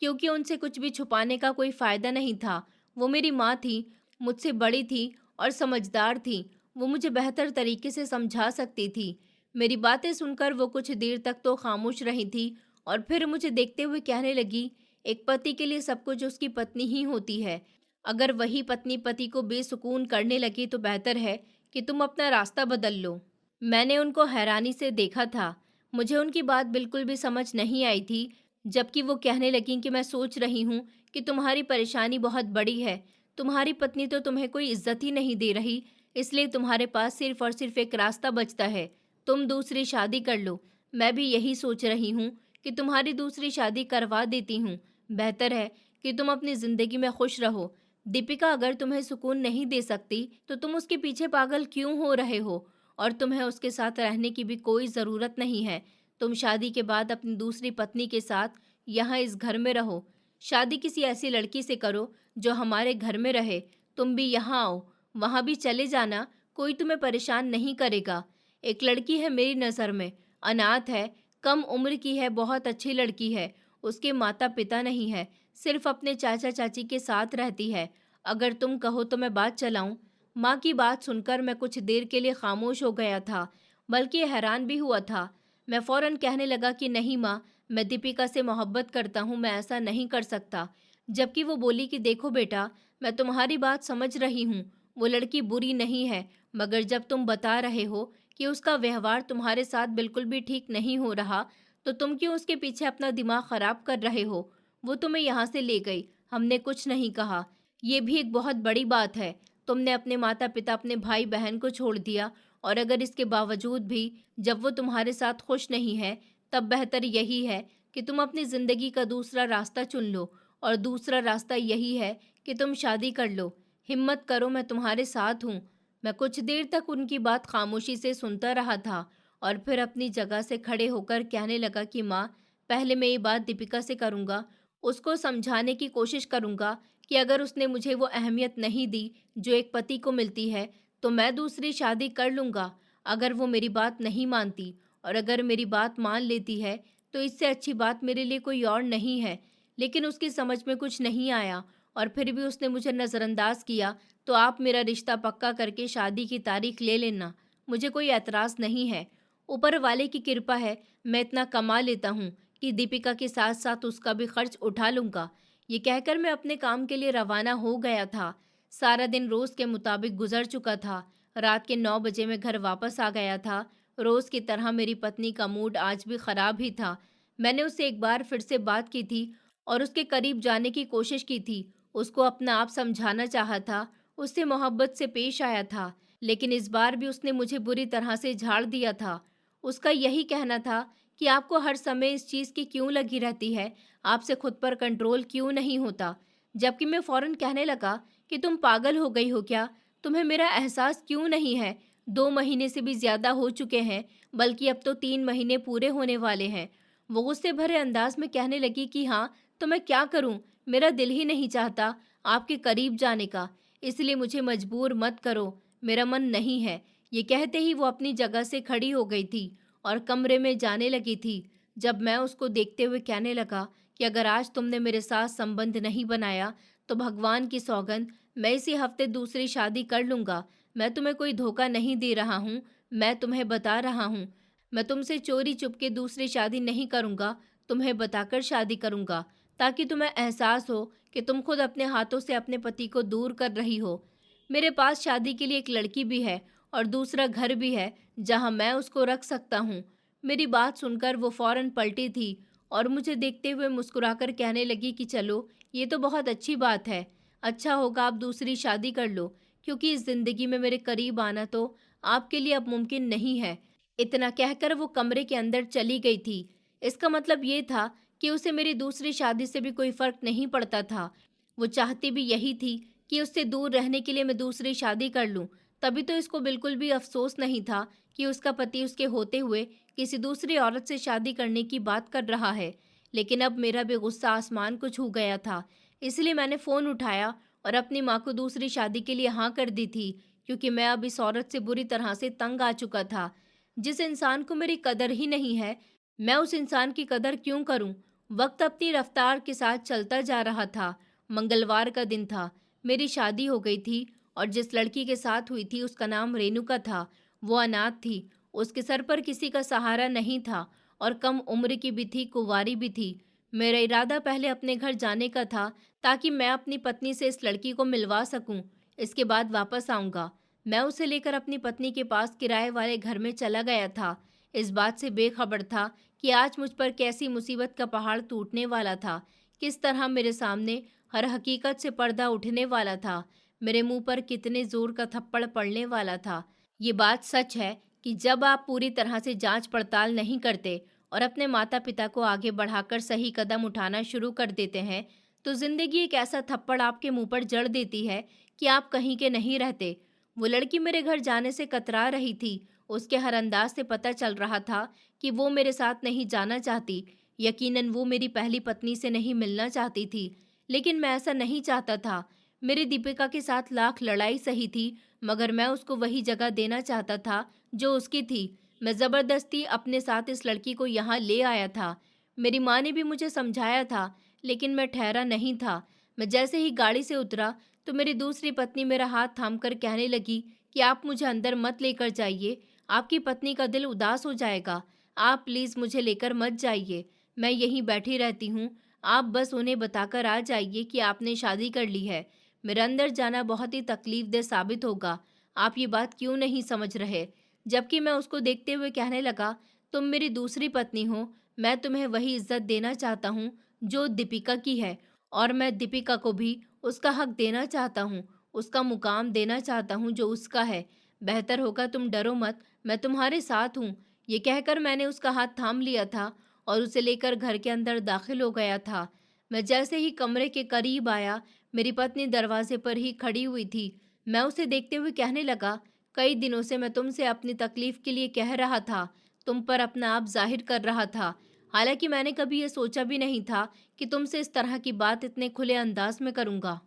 क्योंकि उनसे कुछ भी छुपाने का कोई फायदा नहीं था। वो मेरी माँ थी, मुझसे बड़ी थी और समझदार थी। वो मुझे बेहतर तरीके से समझा सकती थी। मेरी बातें सुनकर वो कुछ देर तक तो खामोश रही थी और फिर मुझे देखते हुए कहने लगी, एक पति के लिए सब कुछ उसकी पत्नी ही होती है। अगर वही पत्नी पति को बेसुकून करने लगी तो बेहतर है कि तुम अपना रास्ता बदल लो। मैंने उनको हैरानी से देखा था। मुझे उनकी बात बिल्कुल भी समझ नहीं आई थी, जबकि वो कहने लगीं कि मैं सोच रही हूँ कि तुम्हारी परेशानी बहुत बड़ी है। तुम्हारी पत्नी तो तुम्हें कोई इज्जत ही नहीं दे रही, इसलिए तुम्हारे पास सिर्फ और सिर्फ एक रास्ता बचता है, तुम दूसरी शादी कर लो। मैं भी यही सोच रही हूँ कि तुम्हारी दूसरी शादी करवा देती हूँ। बेहतर है कि तुम अपनी ज़िंदगी में खुश रहो। दीपिका अगर तुम्हें सुकून नहीं दे सकती तो तुम उसके पीछे पागल क्यों हो रहे हो? और तुम्हें उसके साथ रहने की भी कोई ज़रूरत नहीं है। तुम शादी के बाद अपनी दूसरी पत्नी के साथ यहाँ इस घर में रहो। शादी किसी ऐसी लड़की से करो जो हमारे घर में रहे। तुम भी यहाँ आओ, वहाँ भी चले जाना, कोई तुम्हें परेशान नहीं करेगा। एक लड़की है मेरी नज़र में, अनाथ है, कम उम्र की है, बहुत अच्छी लड़की है। उसके माता पिता नहीं है, सिर्फ अपने चाचा चाची के साथ रहती है। अगर तुम कहो तो मैं बात चलाऊं? माँ की बात सुनकर मैं कुछ देर के लिए खामोश हो गया था, बल्कि हैरान भी हुआ था। मैं फौरन कहने लगा कि नहीं माँ, मैं दीपिका से मोहब्बत करता हूँ, मैं ऐसा नहीं कर सकता। जबकि वो बोली कि देखो बेटा, मैं तुम्हारी बात समझ रही हूँ, वो लड़की बुरी नहीं है, मगर जब तुम बता रहे हो कि उसका व्यवहार तुम्हारे साथ बिल्कुल भी ठीक नहीं हो रहा, तो तुम क्यों उसके पीछे अपना दिमाग खराब कर रहे हो? वो तुम्हें यहाँ से ले गई, हमने कुछ नहीं कहा। ये भी एक बहुत बड़ी बात है। तुमने अपने माता पिता, अपने भाई बहन को छोड़ दिया, और अगर इसके बावजूद भी जब वो तुम्हारे साथ खुश नहीं है, तब बेहतर यही है कि तुम अपनी ज़िंदगी का दूसरा रास्ता चुन लो। और दूसरा रास्ता यही है कि तुम शादी कर लो। हिम्मत करो, मैं तुम्हारे साथ हूँ। मैं कुछ देर तक उनकी बात खामोशी से सुनता रहा था, और फिर अपनी जगह से खड़े होकर कहने लगा कि माँ, पहले मैं ये बात दीपिका से करूँगा। उसको समझाने की कोशिश करूँगा कि अगर उसने मुझे वो अहमियत नहीं दी जो एक पति को मिलती है, तो मैं दूसरी शादी कर लूँगा। अगर वो मेरी बात नहीं मानती, और अगर मेरी बात मान लेती है, तो इससे अच्छी बात मेरे लिए कोई और नहीं है। लेकिन उसकी समझ में कुछ नहीं आया, और फिर भी उसने मुझे नज़रअंदाज किया। तो आप मेरा रिश्ता पक्का करके शादी की तारीख ले लेना, मुझे कोई एतराज़ नहीं है। ऊपर वाले की कृपा है, मैं इतना कमा लेता हूँ कि दीपिका के साथ साथ उसका भी खर्च उठा लूँगा। ये कहकर मैं अपने काम के लिए रवाना हो गया था। सारा दिन रोज़ के मुताबिक गुजर चुका था। रात के 9 बजे मैं घर वापस आ गया था। रोज़ की तरह मेरी पत्नी का मूड आज भी ख़राब ही था। मैंने उससे एक बार फिर से बात की थी और उसके करीब जाने की कोशिश की थी। उसको अपना आप समझाना चाहा था, उससे मोहब्बत से पेश आया था, लेकिन इस बार भी उसने मुझे बुरी तरह से झाड़ दिया था। उसका यही कहना था कि आपको हर समय इस चीज़ की क्यों लगी रहती है, आपसे खुद पर कंट्रोल क्यों नहीं होता। जबकि मैं फ़ौरन कहने लगा कि तुम पागल हो गई हो क्या? तुम्हें मेरा एहसास क्यों नहीं है? 2 महीने से भी ज़्यादा हो चुके हैं, बल्कि अब तो 3 महीने पूरे होने वाले हैं। वो गुस्से भरे अंदाज में कहने लगी कि हाँ, तो मैं क्या करूँ? मेरा दिल ही नहीं चाहता आपके करीब जाने का, इसलिए मुझे मजबूर मत करो, मेरा मन नहीं है। ये कहते ही वो अपनी जगह से खड़ी हो गई थी और कमरे में जाने लगी थी। जब मैं उसको देखते हुए कहने लगा कि अगर आज तुमने मेरे साथ संबंध नहीं बनाया, तो भगवान की सौगंध, मैं इसी हफ्ते दूसरी शादी कर लूँगा। मैं तुम्हें कोई धोखा नहीं दे रहा हूँ, मैं तुम्हें बता रहा हूँ। मैं तुमसे चोरी चुपके दूसरी शादी नहीं करूँगा, तुम्हें बताकर शादी करूँगा, ताकि तुम्हें एहसास हो कि तुम खुद अपने हाथों से अपने पति को दूर कर रही हो। मेरे पास शादी के लिए एक लड़की भी है और दूसरा घर भी है जहाँ मैं उसको रख सकता हूँ। मेरी बात सुनकर वो फौरन पलटी थी और मुझे देखते हुए मुस्कुराकर कहने लगी कि चलो, ये तो बहुत अच्छी बात है। अच्छा होगा आप दूसरी शादी कर लो, क्योंकि इस ज़िंदगी में मेरे करीब आना तो आपके लिए अब मुमकिन नहीं है। इतना कहकर वो कमरे के अंदर चली गई थी। इसका मतलब ये था कि उसे मेरी दूसरी शादी से भी कोई फ़र्क नहीं पड़ता था। वो चाहती भी यही थी कि उससे दूर रहने के लिए मैं दूसरी शादी कर लूँ। तभी तो इसको बिल्कुल भी अफ़सोस नहीं था कि उसका पति उसके होते हुए किसी दूसरी औरत से शादी करने की बात कर रहा है। लेकिन अब मेरा भी गुस्सा आसमान को छू गया था। इसलिए मैंने फ़ोन उठाया और अपनी माँ को दूसरी शादी के लिए हाँ कर दी थी, क्योंकि मैं अब इस औरत से बुरी तरह से तंग आ चुका था। जिस इंसान को मेरी कदर ही नहीं है, मैं उस इंसान की कदर क्यों करूं? वक्त अपनी रफ्तार के साथ चलता जा रहा था। मंगलवार का दिन था, मेरी शादी हो गई थी और जिस लड़की के साथ हुई थी उसका नाम रेणुका था। वो अनाथ थी, उसके सर पर किसी का सहारा नहीं था और कम उम्र की भी थी, कुंवारी भी थी। मेरा इरादा पहले अपने घर जाने का था, ताकि मैं अपनी पत्नी से इस लड़की को मिलवा सकूं। इसके बाद वापस आऊँगा। मैं उसे लेकर अपनी पत्नी के पास किराए वाले घर में चला गया था। इस बात से बेखबर था कि आज मुझ पर कैसी मुसीबत का पहाड़ टूटने वाला था, किस तरह मेरे सामने हर हकीकत से पर्दा उठने वाला था, मेरे मुंह पर कितने जोर का थप्पड़ पड़ने वाला था। ये बात सच है कि जब आप पूरी तरह से जांच पड़ताल नहीं करते और अपने माता पिता को आगे बढ़ाकर सही कदम उठाना शुरू कर देते हैं, तो जिंदगी एक ऐसा थप्पड़ आपके मुंह पर जड़ देती है कि आप कहीं के नहीं रहते। वो लड़की मेरे घर जाने से कतरा रही थी। उसके हर अंदाज से पता चल रहा था कि वो मेरे साथ नहीं जाना चाहती। यकीनन वो मेरी पहली पत्नी से नहीं मिलना चाहती थी, लेकिन मैं ऐसा नहीं चाहता था। मेरी दीपिका के साथ लाख लड़ाई सही थी, मगर मैं उसको वही जगह देना चाहता था जो उसकी थी। मैं ज़बरदस्ती अपने साथ इस लड़की को यहाँ ले आया था। मेरी माँ ने भी मुझे समझाया था, लेकिन मैं ठहरा नहीं था। मैं जैसे ही गाड़ी से उतरा, तो मेरी दूसरी पत्नी मेरा हाथ थामकर कहने लगी कि आप मुझे अंदर मत लेकर जाइए, आपकी पत्नी का दिल उदास हो जाएगा। आप प्लीज़ मुझे लेकर मत जाइए, मैं यहीं बैठी रहती हूँ। आप बस उन्हें बताकर आ जाइए कि आपने शादी कर ली है। मेरा अंदर जाना बहुत ही तकलीफदेह साबित होगा। आप ये बात क्यों नहीं समझ रहे? जबकि मैं उसको देखते हुए कहने लगा, तुम मेरी दूसरी पत्नी हो, मैं तुम्हें वही इज्जत देना चाहता हूँ जो दीपिका की है, और मैं दीपिका को भी उसका हक देना चाहता हूँ, उसका मुकाम देना चाहता हूँ जो उसका है। बेहतर होगा तुम डरो मत, मैं तुम्हारे साथ हूँ। ये कहकर मैंने उसका हाथ थाम लिया था और उसे लेकर घर के अंदर दाखिल हो गया था। मैं जैसे ही कमरे के करीब आया, मेरी पत्नी दरवाजे पर ही खड़ी हुई थी। मैं उसे देखते हुए कहने लगा, कई दिनों से मैं तुमसे अपनी तकलीफ के लिए कह रहा था, तुम पर अपना आप जाहिर कर रहा था। हालांकि मैंने कभी ये सोचा भी नहीं था कि तुमसे इस तरह की बात इतने खुले अंदाज में करूंगा।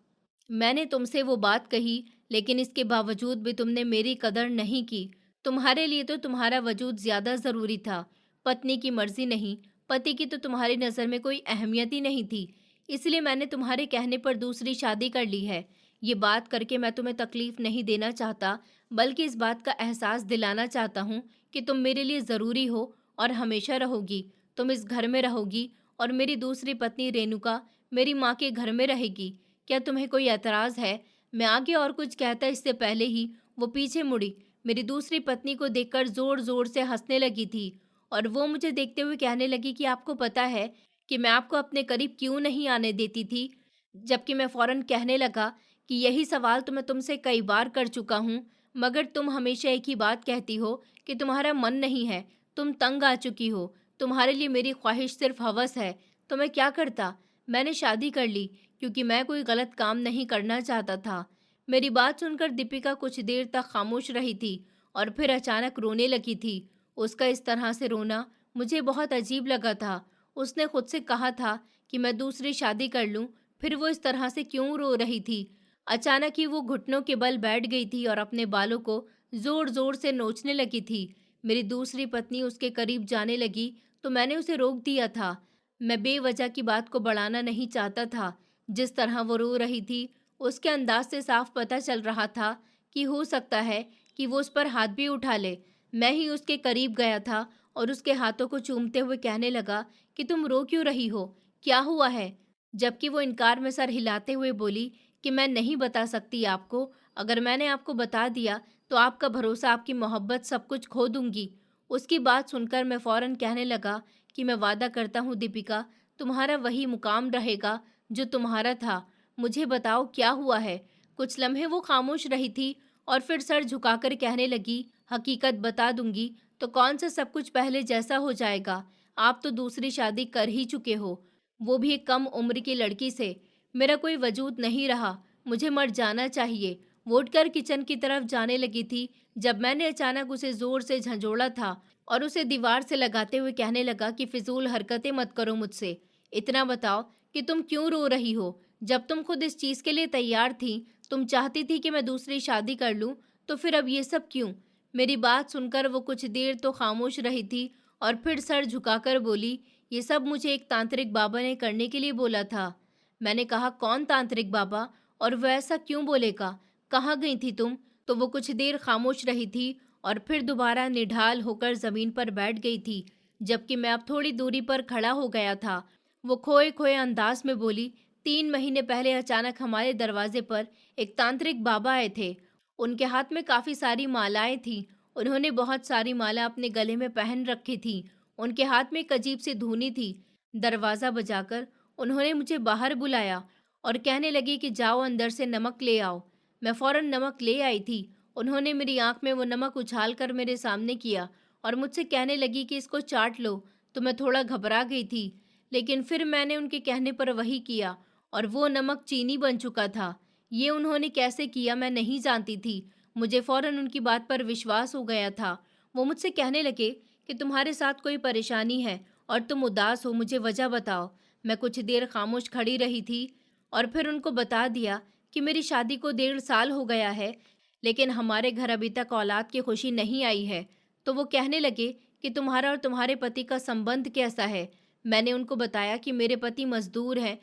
मैंने तुमसे वो बात कही, लेकिन इसके बावजूद भी तुमने मेरी कदर नहीं की। तुम्हारे लिए तो तुम्हारा वजूद ज़्यादा ज़रूरी था, पत्नी की मर्जी नहीं। पति की तो तुम्हारी नज़र में कोई अहमियत ही नहीं थी। इसलिए मैंने तुम्हारे कहने पर दूसरी शादी कर ली है। ये बात करके मैं तुम्हें तकलीफ़ नहीं देना चाहता, बल्कि इस बात का एहसास दिलाना चाहता हूँ कि तुम मेरे लिए ज़रूरी हो और हमेशा रहोगी। तुम इस घर में रहोगी और मेरी दूसरी पत्नी रेणुका मेरी माँ के घर में रहेगी। क्या तुम्हें कोई एतराज़ है? मैं आगे और कुछ कहता इससे पहले ही वो पीछे मुड़ी। मेरी दूसरी पत्नी को देखकर ज़ोर ज़ोर से हंसने लगी थी और वो मुझे देखते हुए कहने लगी कि आपको पता है कि मैं आपको अपने करीब क्यों नहीं आने देती थी? जबकि मैं फ़ौरन कहने लगा कि यही सवाल तो मैं तुमसे कई बार कर चुका हूँ, मगर तुम हमेशा एक ही बात कहती हो कि तुम्हारा मन नहीं है, तुम तंग आ चुकी हो, तुम्हारे लिए मेरी ख्वाहिश सिर्फ हवस है। तो मैं क्या करता? मैंने शादी कर ली क्योंकि मैं कोई गलत काम नहीं करना चाहता था। मेरी बात सुनकर दीपिका कुछ देर तक खामोश रही थी और फिर अचानक रोने लगी थी। उसका इस तरह से रोना मुझे बहुत अजीब लगा था। उसने खुद से कहा था कि मैं दूसरी शादी कर लूं, फिर वो इस तरह से क्यों रो रही थी? अचानक ही वो घुटनों के बल बैठ गई थी और अपने बालों को जोर जोर से नोचने लगी थी। मेरी दूसरी पत्नी उसके करीब जाने लगी तो मैंने उसे रोक दिया था। मैं बेवजह की बात को बढ़ाना नहीं चाहता था। जिस तरह वो रो रही थी, उसके अंदाज से साफ पता चल रहा था कि हो सकता है कि वो उस पर हाथ भी उठा ले। मैं ही उसके करीब गया था और उसके हाथों को चूमते हुए कहने लगा कि तुम रो क्यों रही हो? क्या हुआ है? जबकि वो इनकार में सर हिलाते हुए बोली कि मैं नहीं बता सकती आपको। अगर मैंने आपको बता दिया तो आपका भरोसा, आपकी मोहब्बत सब कुछ खो दूंगी। उसकी बात सुनकर मैं फौरन कहने लगा कि मैं वादा करता हूँ दीपिका, तुम्हारा वही मुकाम रहेगा जो तुम्हारा था। मुझे बताओ क्या हुआ है? कुछ लम्हे वो खामोश रही थी और फिर सर झुकाकर कहने लगी, हकीकत बता दूंगी तो कौन सा सब कुछ पहले जैसा हो जाएगा? आप तो दूसरी शादी कर ही चुके हो, वो भी एक कम उम्र की लड़की से। मेरा कोई वजूद नहीं रहा, मुझे मर जाना चाहिए। वो उठकर किचन की तरफ जाने लगी थी जब मैंने अचानक उसे जोर से झंझोड़ा था और उसे दीवार से लगाते हुए कहने लगा कि फिजूल हरकतें मत करो मुझसे। इतना बताओ कि तुम क्यों रो रही हो? जब तुम खुद इस चीज़ के लिए तैयार थी, तुम चाहती थी कि मैं दूसरी शादी कर लूं, तो फिर अब ये सब क्यों? मेरी बात सुनकर वो कुछ देर तो खामोश रही थी और फिर सर झुकाकर बोली, ये सब मुझे एक तांत्रिक बाबा ने करने के लिए बोला था। मैंने कहा, कौन तांत्रिक बाबा? और वह ऐसा क्यों बोलेगा? कहाँ गई थी तुम? तो वो कुछ देर खामोश रही थी और फिर दोबारा निढाल होकर ज़मीन पर बैठ गई थी, जबकि मैं अब थोड़ी दूरी पर खड़ा हो गया था। वो खोए खोए अंदाज में बोली, 3 महीने पहले अचानक हमारे दरवाजे पर एक तांत्रिक बाबा आए थे। उनके हाथ में काफ़ी सारी मालाएं थीं। उन्होंने बहुत सारी माला अपने गले में पहन रखी थी। उनके हाथ में एक अजीब सी धूनी थी। दरवाज़ा बजाकर उन्होंने मुझे बाहर बुलाया और कहने लगे कि जाओ अंदर से नमक ले आओ। मैं फ़ौरन नमक ले आई थी। उन्होंने मेरी आंख में वो नमक उछाल कर मेरे सामने किया और मुझसे कहने लगी कि इसको चाट लो। तो मैं थोड़ा घबरा गई थी, लेकिन फिर मैंने उनके कहने पर वही किया और वो नमक चीनी बन चुका था। ये उन्होंने कैसे किया मैं नहीं जानती थी। मुझे फ़ौरन उनकी बात पर विश्वास हो गया था। वो मुझसे कहने लगे कि तुम्हारे साथ कोई परेशानी है और तुम उदास हो, मुझे वजह बताओ। मैं कुछ देर खामोश खड़ी रही थी और फिर उनको बता दिया कि मेरी शादी को 1.5 साल हो गया है, लेकिन हमारे घर अभी तक औलाद की खुशी नहीं आई है। तो वो कहने लगे कि तुम्हारा और तुम्हारे पति का संबंध कैसा है? मैंने उनको बताया कि मेरे पति मजदूर हैं,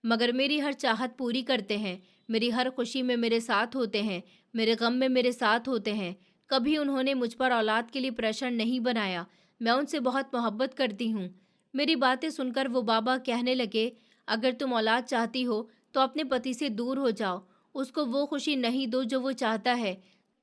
मगर मेरी हर चाहत पूरी करते हैं, मेरी हर खुशी में मेरे साथ होते हैं, मेरे गम में मेरे साथ होते हैं। कभी उन्होंने मुझ पर औलाद के लिए प्रेशर नहीं बनाया। मैं उनसे बहुत मोहब्बत करती हूँ। मेरी बातें सुनकर वो बाबा कहने लगे, अगर तुम औलाद चाहती हो तो अपने पति से दूर हो जाओ, उसको वो खुशी नहीं दो जो वो चाहता है,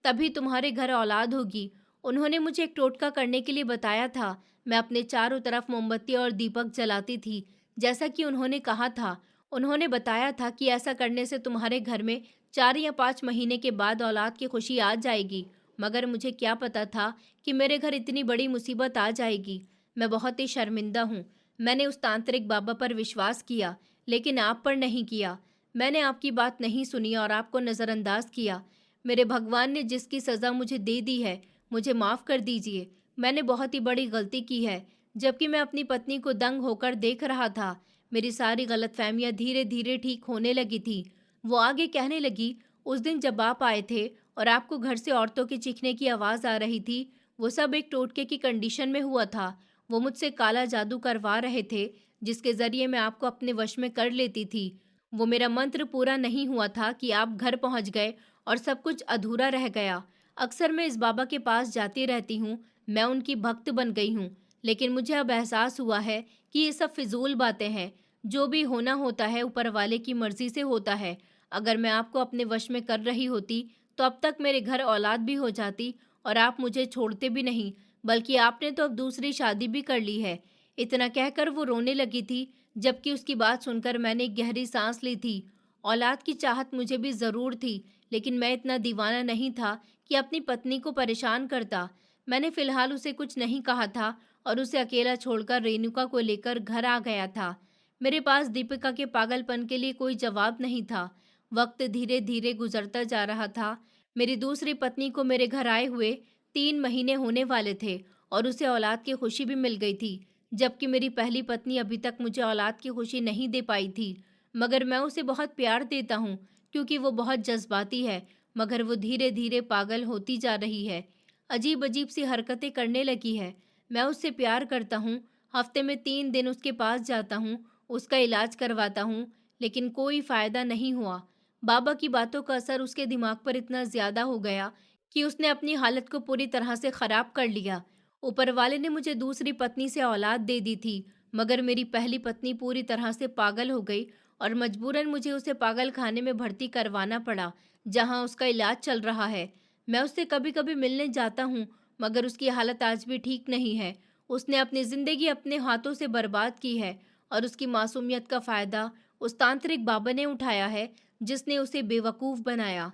तभी तुम्हारे घर औलाद होगी। उन्होंने मुझे एक टोटका करने के लिए बताया था। मैं अपने चारों तरफ मोमबत्ती और दीपक जलाती थी, जैसा कि उन्होंने कहा था। उन्होंने बताया था कि ऐसा करने से तुम्हारे घर में 4 या 5 महीने के बाद औलाद की खुशी आ जाएगी। मगर मुझे क्या पता था कि मेरे घर इतनी बड़ी मुसीबत आ जाएगी। मैं बहुत ही शर्मिंदा हूँ। मैंने उस तांत्रिक बाबा पर विश्वास किया, लेकिन आप पर नहीं किया। मैंने आपकी बात नहीं सुनी और आपको नज़रअंदाज किया। मेरे भगवान ने जिसकी सज़ा मुझे दे दी है, मुझे माफ़ कर दीजिए। मैंने बहुत ही बड़ी गलती की है। जबकि मैं अपनी पत्नी को दंग होकर देख रहा था, मेरी सारी गलतफहमियां धीरे धीरे ठीक होने लगी थी। वो आगे कहने लगी, उस दिन जब आप आए थे और आपको घर से औरतों के चीखने की आवाज़ आ रही थी, वो सब एक टोटके की कंडीशन में हुआ था। वो मुझसे काला जादू करवा रहे थे, जिसके ज़रिए मैं आपको अपने वश में कर लेती थी। वो मेरा मंत्र पूरा नहीं हुआ था कि आप घर पहुंच गए और सब कुछ अधूरा रह गया। अक्सर मैं इस बाबा के पास जाती रहती हूँ, मैं उनकी भक्त बन गई हूँ, लेकिन मुझे अब एहसास हुआ है कि ये सब फिजूल बातें हैं। जो भी होना होता है ऊपर वाले की मर्जी से होता है। अगर मैं आपको अपने वश में कर रही होती तो अब तक मेरे घर औलाद भी हो जाती और आप मुझे छोड़ते भी नहीं, बल्कि आपने तो अब दूसरी शादी भी कर ली है। इतना कहकर वो रोने लगी थी, जबकि उसकी बात सुनकर मैंने एक गहरी सांस ली थी। औलाद की चाहत मुझे भी ज़रूर थी, लेकिन मैं इतना दीवाना नहीं था कि अपनी पत्नी को परेशान करता। मैंने फिलहाल उसे कुछ नहीं कहा था और उसे अकेला छोड़कर रेणुका को लेकर घर आ गया था। मेरे पास दीपिका के पागलपन के लिए कोई जवाब नहीं था। वक्त धीरे धीरे गुजरता जा रहा था। मेरी दूसरी पत्नी को मेरे घर आए हुए 3 महीने होने वाले थे और उसे औलाद की खुशी भी मिल गई थी, जबकि मेरी पहली पत्नी अभी तक मुझे औलाद की खुशी नहीं दे पाई थी। मगर मैं उसे बहुत प्यार देता हूँ, क्योंकि वो बहुत जज्बाती है, मगर वो धीरे धीरे पागल होती जा रही है। अजीब अजीब सी हरकतें करने लगी है। मैं उससे प्यार करता हूँ, हफ्ते में 3 दिन उसके पास जाता हूँ, उसका इलाज करवाता हूँ, लेकिन कोई फ़ायदा नहीं हुआ। बाबा की बातों का असर उसके दिमाग पर इतना ज़्यादा हो गया कि उसने अपनी हालत को पूरी तरह से ख़राब कर लिया। ऊपर वाले ने मुझे दूसरी पत्नी से औलाद दे दी थी, मगर मेरी पहली पत्नी पूरी तरह से पागल हो गई और मजबूरन मुझे उसे पागल खाने में भर्ती करवाना पड़ा, जहाँ उसका इलाज चल रहा है। मैं उससे कभी कभी मिलने जाता हूँ, मगर उसकी हालत आज भी ठीक नहीं है। उसने अपनी ज़िंदगी अपने हाथों से बर्बाद की है और उसकी मासूमियत का फ़ायदा उस तांत्रिक बाबा ने उठाया है, जिसने उसे बेवकूफ़ बनाया।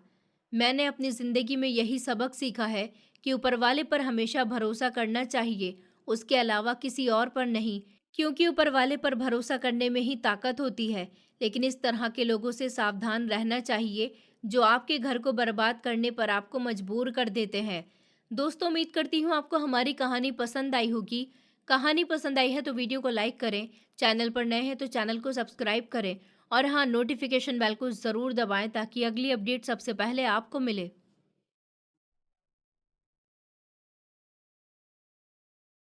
मैंने अपनी ज़िंदगी में यही सबक सीखा है कि ऊपर वाले पर हमेशा भरोसा करना चाहिए, उसके अलावा किसी और पर नहीं, क्योंकि ऊपर वाले पर भरोसा करने में ही ताकत होती है। लेकिन इस तरह के लोगों से सावधान रहना चाहिए, जो आपके घर को बर्बाद करने पर आपको मजबूर कर देते हैं। दोस्तों, उम्मीद करती हूँ आपको हमारी कहानी पसंद आई होगी। कहानी पसंद आई है तो वीडियो को लाइक करें, चैनल पर नए हैं तो चैनल को सब्सक्राइब करें और हाँ, नोटिफिकेशन बेल को ज़रूर दबाएं ताकि अगली अपडेट सबसे पहले आपको मिले।